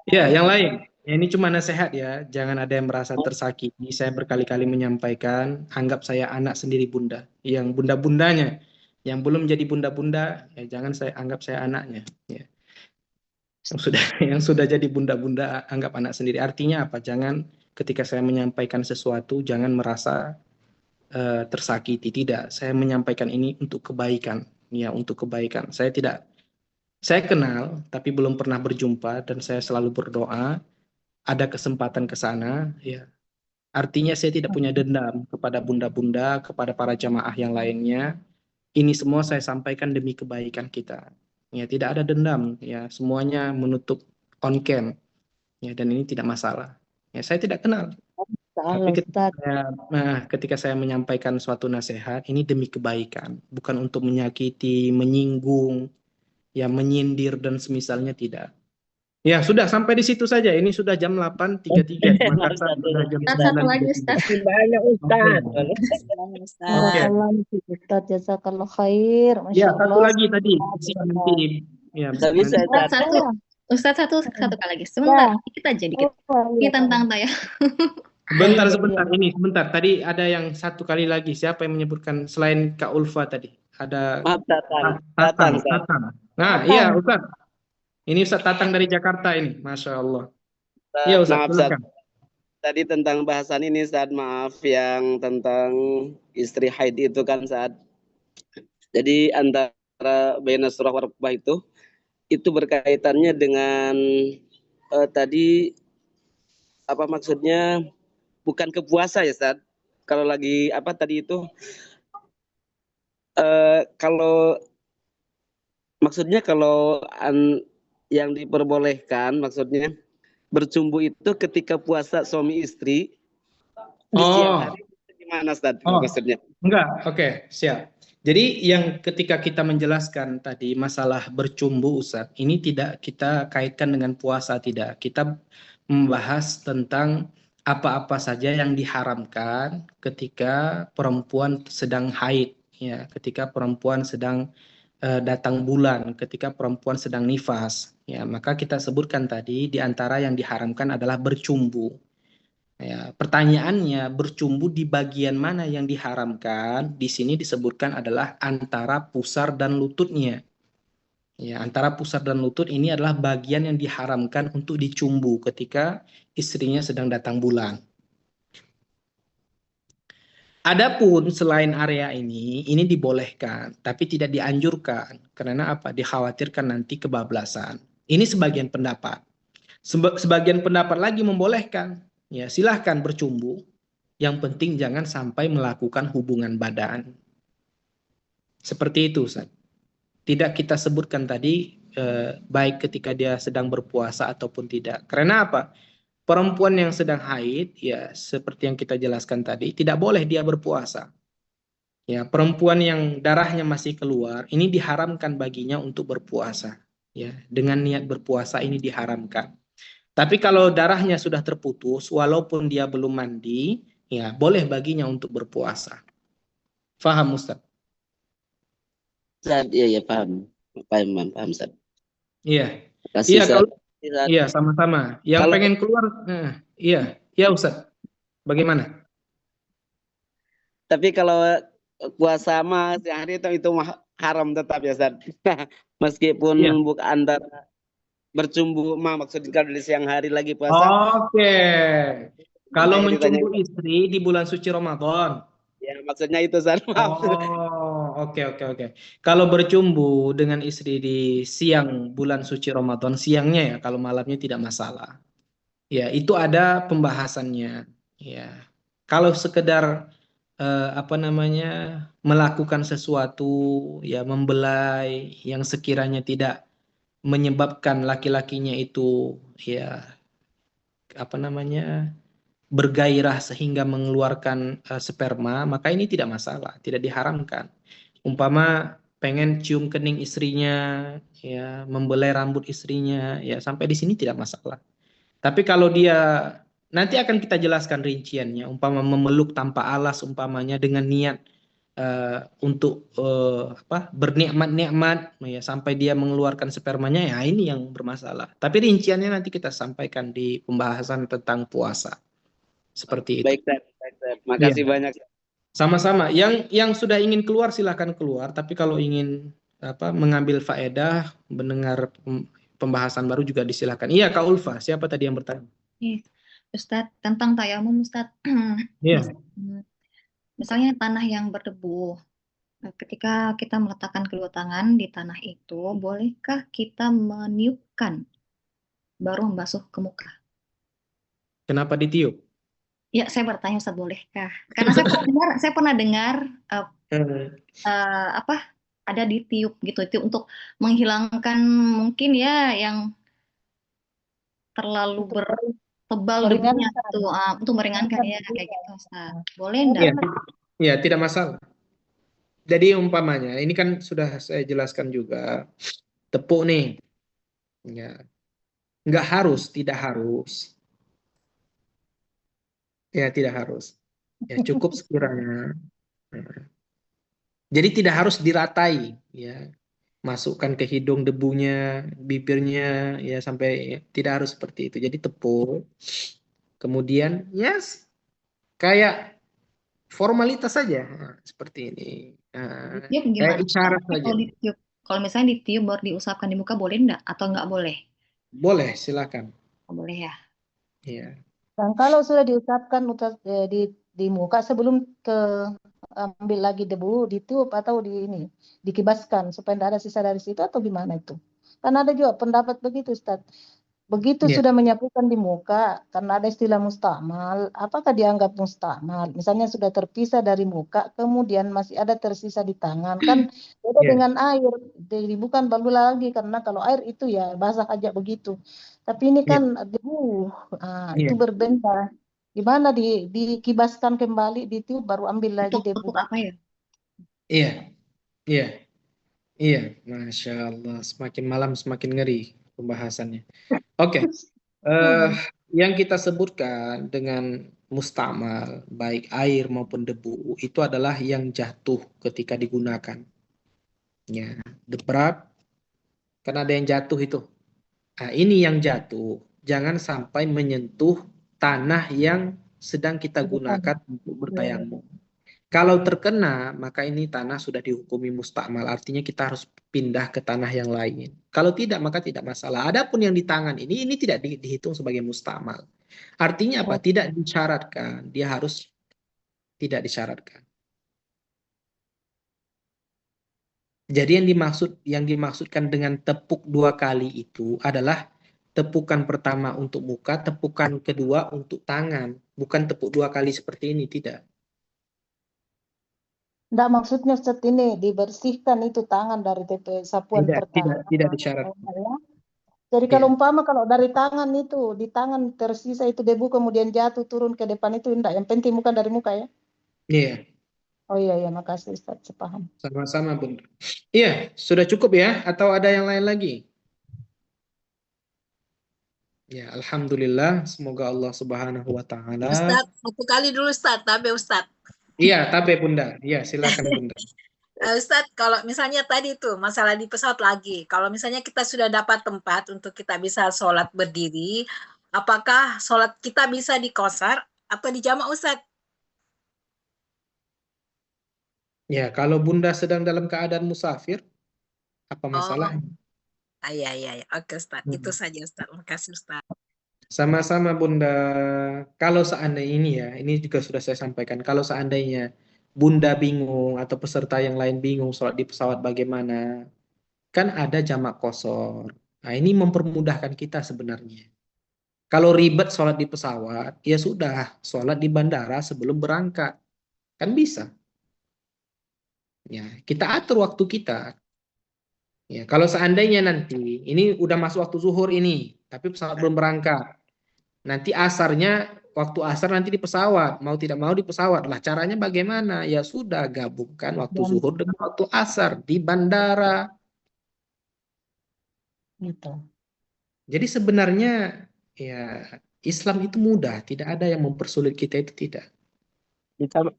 Ya, yang lain. Ya, ini cuma nasihat ya. Jangan ada yang merasa tersakiti. Saya berkali-kali menyampaikan, anggap saya anak sendiri Bunda. Yang bunda-bundanya. Yang belum jadi bunda-bunda, ya jangan saya anggap saya anaknya. Ya. Yang sudah jadi bunda-bunda, anggap anak sendiri. Artinya apa? Jangan ketika saya menyampaikan sesuatu, jangan merasa tersakiti. Tidak. Saya menyampaikan ini untuk kebaikan. Ya, untuk kebaikan. Saya kenal, tapi belum pernah berjumpa dan saya selalu berdoa ada kesempatan ke sana. Ya, artinya saya tidak punya dendam kepada bunda-bunda, kepada para jamaah yang lainnya. Ini semua saya sampaikan demi kebaikan kita. Ya, tidak ada dendam. Ya, semuanya menutup on cam. Ya, dan ini tidak masalah. Ya, saya tidak kenal. Tapi Salah, Ustaz. ketika saya menyampaikan suatu nasihat, ini demi kebaikan, bukan untuk menyakiti, menyinggung, ya menyindir dan semisalnya tidak. Ya, sudah sampai di situ saja. Ini sudah jam 8.33 di Makassar, sudah jam Satu lagi 9.33. Ustaz. Masih banyak Ustaz. Oke. Selamat, Ustadz. Oke. Barakallah Ustaz. Jazakallah khair. Ya, Masya satu Allah. lagi tadi. Nanti ya, Bisa bisa nanti. Ustaz, Ustaz. Ustaz satu kali lagi. Sebentar, dikit aja dikit. Ini tentang Taya. Sebentar. Ini sebentar. Tadi ada yang satu kali lagi. Siapa yang menyebutkan selain Kak Ulfa tadi? Ada Maaf, Tatang. Tatang. Nah, iya Ustaz. Ini Ustaz Tatang dari Jakarta ini. Masya Allah. Iya Ustaz, Maaf, Ustaz. silakan. Tadi tentang bahasan ini, Ustaz, maaf, yang tentang istri haid itu kan, Ustaz. Jadi antara baina surah warqbah itu berkaitannya dengan tadi apa maksudnya, bukan ke puasa ya, Ustaz. Kalau lagi apa tadi itu kalau maksudnya kalau yang diperbolehkan maksudnya bercumbu itu ketika puasa suami istri di siang hari, gimana Ustaz maksudnya? Enggak, oke, siap. Jadi yang ketika kita menjelaskan tadi masalah bercumbu Ustaz, ini tidak kita kaitkan dengan puasa, tidak. Kita membahas tentang apa-apa saja yang diharamkan ketika perempuan sedang haid, ya, ketika perempuan sedang datang bulan, ketika perempuan sedang nifas, ya, maka kita sebutkan tadi di antara yang diharamkan adalah bercumbu. Ya, pertanyaannya bercumbu di bagian mana yang diharamkan? Di sini disebutkan adalah antara pusar dan lututnya. Ya, antara pusar dan lutut ini adalah bagian yang diharamkan untuk dicumbu ketika istrinya sedang datang bulan. Adapun selain area ini dibolehkan, tapi tidak dianjurkan. Karena apa? Dikhawatirkan nanti kebablasan. Ini sebagian pendapat. Sebagian pendapat lagi membolehkan. Ya, silahkan bercumbu. Yang penting jangan sampai melakukan hubungan badan. Seperti itu, Ustaz. Tidak kita sebutkan tadi baik ketika dia sedang berpuasa ataupun tidak. Karena apa? Perempuan yang sedang haid, ya seperti yang kita jelaskan tadi, tidak boleh dia berpuasa. Ya, perempuan yang darahnya masih keluar, ini diharamkan baginya untuk berpuasa. Ya, dengan niat berpuasa ini diharamkan. Tapi kalau darahnya sudah terputus, walaupun dia belum mandi, ya boleh baginya untuk berpuasa. Faham, Ustaz? Ustaz, iya, paham. Paham, Ustaz. Iya. Kasih, Iya, Ustaz. kalau iya sama-sama. Yang Kalau- pengen keluar, iya Ustaz. Bagaimana? Tapi kalau puasa mah siang hari itu mah haram tetap ya, Ustaz. Meskipun Iya. bukan antara bercumbu mah maksudnya kalau di siang hari lagi puasa. Oke. Kalau Nah, ditanya- mencumbu istri di bulan suci Ramadan. Ya, maksudnya itu, Ustaz. Maaf. Oh, oke. Kalau bercumbu dengan istri di siang bulan suci Ramadan, siangnya ya, kalau malamnya tidak masalah. Ya, itu ada pembahasannya. Ya. Kalau sekedar melakukan sesuatu ya membelai yang sekiranya tidak menyebabkan laki-lakinya itu ya bergairah sehingga mengeluarkan sperma, maka ini tidak masalah, tidak diharamkan. Umpama pengen cium kening istrinya, ya membelai rambut istrinya, ya sampai di sini tidak masalah. Tapi kalau dia nanti akan kita jelaskan rinciannya, umpama memeluk tanpa alas umpamanya dengan niat untuk bernikmat-nikmat ya sampai dia mengeluarkan spermanya, ya ini yang bermasalah. Tapi rinciannya nanti kita sampaikan di pembahasan tentang puasa. Seperti itu. Baik, Ustaz. Makasih Iya. banyak. Sama-sama. Yang sudah ingin keluar silahkan keluar, tapi kalau ingin mengambil faedah, mendengar pembahasan baru juga disilakan. Iya, Kak Ulfa, siapa tadi yang bertanya? Ustadz, tentang tayamum, Ustadz. Iya. Misalnya tanah yang berdebu, ketika kita meletakkan kedua tangan di tanah itu, bolehkah kita meniupkan baru membasuh ke muka? Kenapa ditiup? Ya, saya bertanya, Ustadz, bolehkah? Karena saya pernah dengar ada ditiup gitu, itu untuk menghilangkan mungkin ya yang terlalu tebal debunya itu, untuk meringankan ya kayak gitu, Ustaz. Boleh enggak? Iya, tidak masalah. Jadi umpamanya, ini kan sudah saya jelaskan juga, tepuk nih, ya, nggak harus, tidak harus, ya tidak harus, ya cukup sekiranya. Jadi tidak harus diratai, ya, masukkan ke hidung debunya, bibirnya, ya sampai tidak harus seperti itu. Jadi tepuk, kemudian, yes, kayak formalitas saja, seperti ini. Ditiup Kayak gimana? isyarat saja. Kalau misalnya ditiup baru diusapkan di muka, boleh enggak? Atau enggak boleh? Boleh, silakan. Boleh ya. Iya. Dan kalau sudah diusapkan di muka sebelum ambil lagi debu, ditiup atau dikibaskan supaya tidak ada sisa dari situ atau gimana itu? Karena ada juga pendapat begitu, Ustaz. Begitu Iya. sudah menyapukan di muka, karena ada istilah mustakmal, apakah dianggap mustakmal? Misalnya sudah terpisah dari muka, kemudian masih ada tersisa di tangan, kan beda Iya. dengan air. Jadi bukan balu lagi, karena kalau air itu ya basah aja begitu. Tapi ini kan debu, itu Iya. berbeda. Gimana dikibaskan kembali, ditiup, baru ambil lagi debu. Untuk apa ya? Iya. Iya. Iya. Masya Allah. Semakin malam semakin ngeri pembahasannya. Oke. yang kita sebutkan dengan mustamal, baik air maupun debu, itu adalah yang jatuh ketika digunakan. Ya, berat, kan ada yang jatuh itu. Nah, ini yang jatuh, jangan sampai menyentuh tanah yang sedang kita gunakan untuk bertayamum. Kalau terkena, maka ini tanah sudah dihukumi mustakmal, artinya kita harus pindah ke tanah yang lain. Kalau tidak, maka tidak masalah. Adapun yang di tangan ini tidak dihitung sebagai mustakmal. Artinya apa? Tidak disyaratkan, dia harus tidak disyaratkan. Jadi yang dimaksudkan dengan tepuk 2 kali itu adalah tepukan pertama untuk muka, tepukan kedua untuk tangan, bukan tepuk 2 kali seperti ini, tidak. Enggak, maksudnya Ustaz ini dibersihkan itu tangan dari sapuan pertama. Tidak disyaratkan. Ya. Jadi kalau umpama kalau dari tangan itu, di tangan tersisa itu debu kemudian jatuh turun ke depan itu enggak, yang penting bukan dari muka ya. Iya. Oh iya, makasih Ustaz, sepaham. Sama-sama, Bunda. Iya, sudah cukup ya? Atau ada yang lain lagi? Ya, alhamdulillah. Semoga Allah Subhanahu wa Ta'ala. Ustaz, satu kali dulu Ustaz, tabe Ustaz. Iya, tabe Bunda. Iya, silakan Bunda. Ustaz, kalau misalnya tadi itu masalah di pesawat lagi, kalau misalnya kita sudah dapat tempat untuk kita bisa sholat berdiri, apakah sholat kita bisa di qasar atau di jamak Ustaz? Ya, kalau Bunda sedang dalam keadaan musafir, apa masalahnya? Iya. Oke Ustaz, itu saja Ustaz. Makasih Ustaz. Sama-sama Bunda. Kalau seandainya ini ya, ini juga sudah saya sampaikan. Kalau seandainya Bunda bingung atau peserta yang lain bingung sholat di pesawat bagaimana, kan ada jamak qashar. Nah, ini mempermudahkan kita sebenarnya. Kalau ribet sholat di pesawat, ya sudah, sholat di bandara sebelum berangkat. Kan bisa. Ya, kita atur waktu kita. Ya, kalau seandainya nanti, ini udah masuk waktu zuhur ini, tapi pesawat belum berangkat. Nanti waktu asar nanti di pesawat. Mau tidak mau di pesawat. Lah caranya bagaimana? Ya sudah, gabungkan waktu zuhur dengan waktu asar di bandara. Gitu. Jadi sebenarnya ya Islam itu mudah, tidak ada yang mempersulit kita, itu tidak.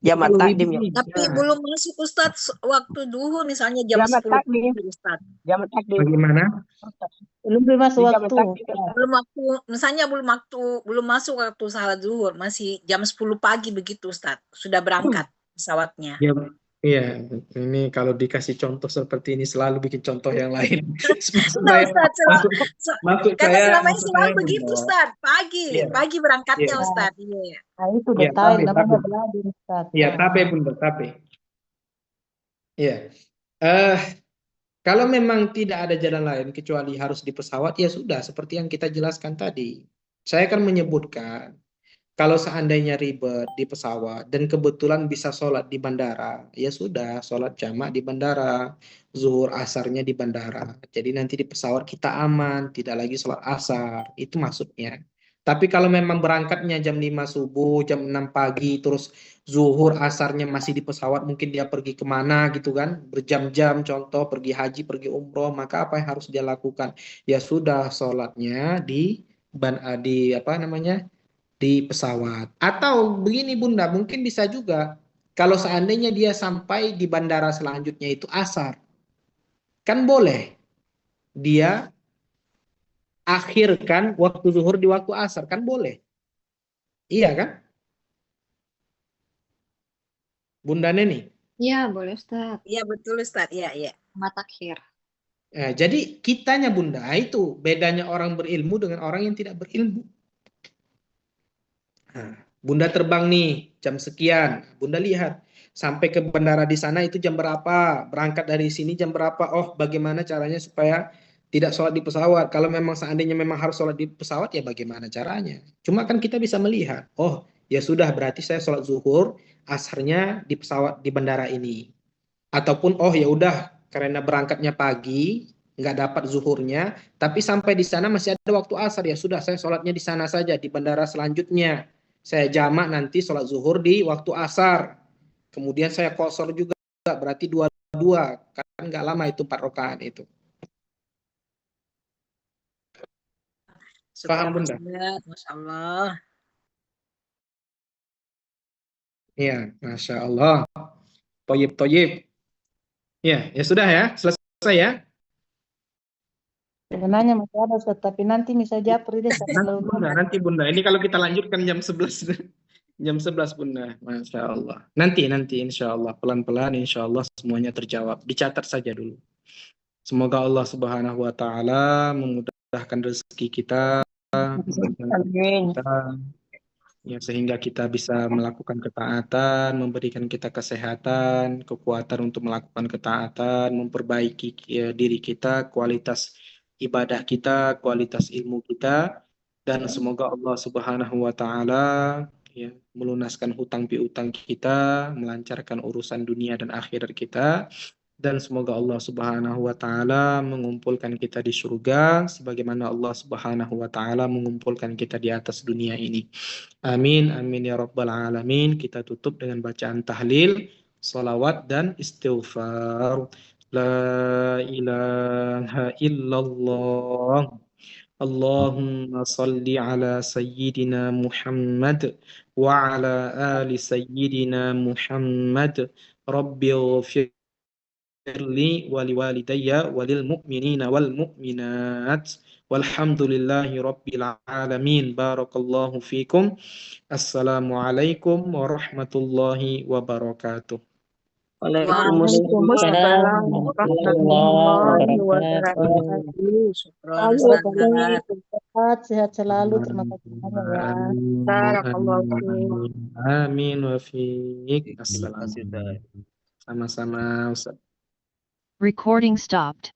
Jamak takdim ya. Tapi belum masuk Ustaz waktu duhur misalnya jam Jamak 10 takdim. pagi Ustaz. Jamak takdim. Bagaimana? Belum masuk Di jamak waktu. takdim. Belum waktu, misalnya belum masuk waktu salat zuhur, masih jam 10 pagi begitu Ustaz. Sudah berangkat pesawatnya. Ya, iya, ini kalau dikasih contoh seperti ini selalu bikin contoh yang lain. Nah, Ustaz, karena selama ini selalu begitu Bunda. Ustaz, pagi berangkatnya Ustaz. Iya. Nah, itu detail namanya belajar Ustaz. Iya, tabe Bunda, tabe. Iya. Kalau memang tidak ada jalan lain kecuali harus di pesawat, ya sudah seperti yang kita jelaskan tadi. Saya akan menyebutkan kalau seandainya ribet di pesawat dan kebetulan bisa sholat di bandara, ya sudah sholat jamak di bandara, zuhur asarnya di bandara. Jadi nanti di pesawat kita aman, tidak lagi sholat asar, itu maksudnya. Tapi kalau memang berangkatnya jam 5 subuh, jam 6 pagi, terus zuhur asarnya masih di pesawat, mungkin dia pergi kemana gitu kan, berjam-jam contoh, pergi haji, pergi umroh, maka apa yang harus dia lakukan? Ya sudah sholatnya di apa namanya, di pesawat. Atau begini Bunda, mungkin bisa juga kalau seandainya dia sampai di bandara selanjutnya itu asar, kan boleh dia akhirkan waktu zuhur di waktu asar, kan boleh. Iya kan? Bunda Neni? Iya, boleh Ustaz. Iya betul Ustaz, iya. Matakhir. Jadi kitanya Bunda, itu bedanya orang berilmu dengan orang yang tidak berilmu. Nah, Bunda terbang nih jam sekian, Bunda lihat sampai ke bandara di sana itu jam berapa, berangkat dari sini jam berapa, oh bagaimana caranya supaya tidak sholat di pesawat. Kalau memang seandainya memang harus sholat di pesawat, ya bagaimana caranya. Cuma kan kita bisa melihat, oh ya sudah berarti saya sholat zuhur, asarnya di pesawat di bandara ini. Ataupun oh ya udah karena berangkatnya pagi, nggak dapat zuhurnya, tapi sampai di sana masih ada waktu asar, ya sudah saya sholatnya di sana saja, di bandara selanjutnya. Saya jamak nanti sholat zuhur di waktu asar. Kemudian saya qashar juga, berarti dua-dua. Kan nggak lama itu 4 rakaat itu. Paham, Syukran Bunda? Ustaz, Masya Allah. Iya, Masya Allah. Toyib, toyib. Ya, ya sudah ya, selesai ya. Sebenarnya masih ada Ustaz, tapi nanti bisa japri deh Nanti Bunda. Ini kalau kita lanjutkan jam 11. Jam 11 Bunda. Masya Allah. Nanti insya Allah. Pelan-pelan insya Allah semuanya terjawab. Dicatat saja dulu. Semoga Allah Subhanahu wa Ta'ala memudahkan rezeki kita, Amin. ya, sehingga kita bisa melakukan ketaatan, memberikan kita kesehatan, kekuatan untuk melakukan ketaatan, memperbaiki diri kita, kualitas ibadah kita, kualitas ilmu kita, dan semoga Allah Subhanahu wa Ta'ala ya, melunaskan hutang piutang kita, melancarkan urusan dunia dan akhirat kita. Dan semoga Allah Subhanahu wa Ta'ala mengumpulkan kita di surga sebagaimana Allah Subhanahu wa Ta'ala mengumpulkan kita di atas dunia ini. Amin, amin ya rabbal alamin. Kita tutup dengan bacaan tahlil, salawat dan istighfar. La ilaha illallah. Allahumma salli ala sayyidina Muhammad wa ala ali sayyidina Muhammad. Rabbi ghafir li wa liwalidayya wa lil mu'minina wal mu'minat walhamdulillahi rabbil alamin. Barakallahu fikum. Assalamualaikum warahmatullahi wabarakatuh. Waalaikumsalam warahmatullahi wabarakatuh. Syukran Ustaz. Ustaz, sehat selalu. Terima kasih banyak ya. Barakallahu fiik. Amin wa fiik. Terima kasih, Ustaz. Sama-sama Ustaz. Recording stopped.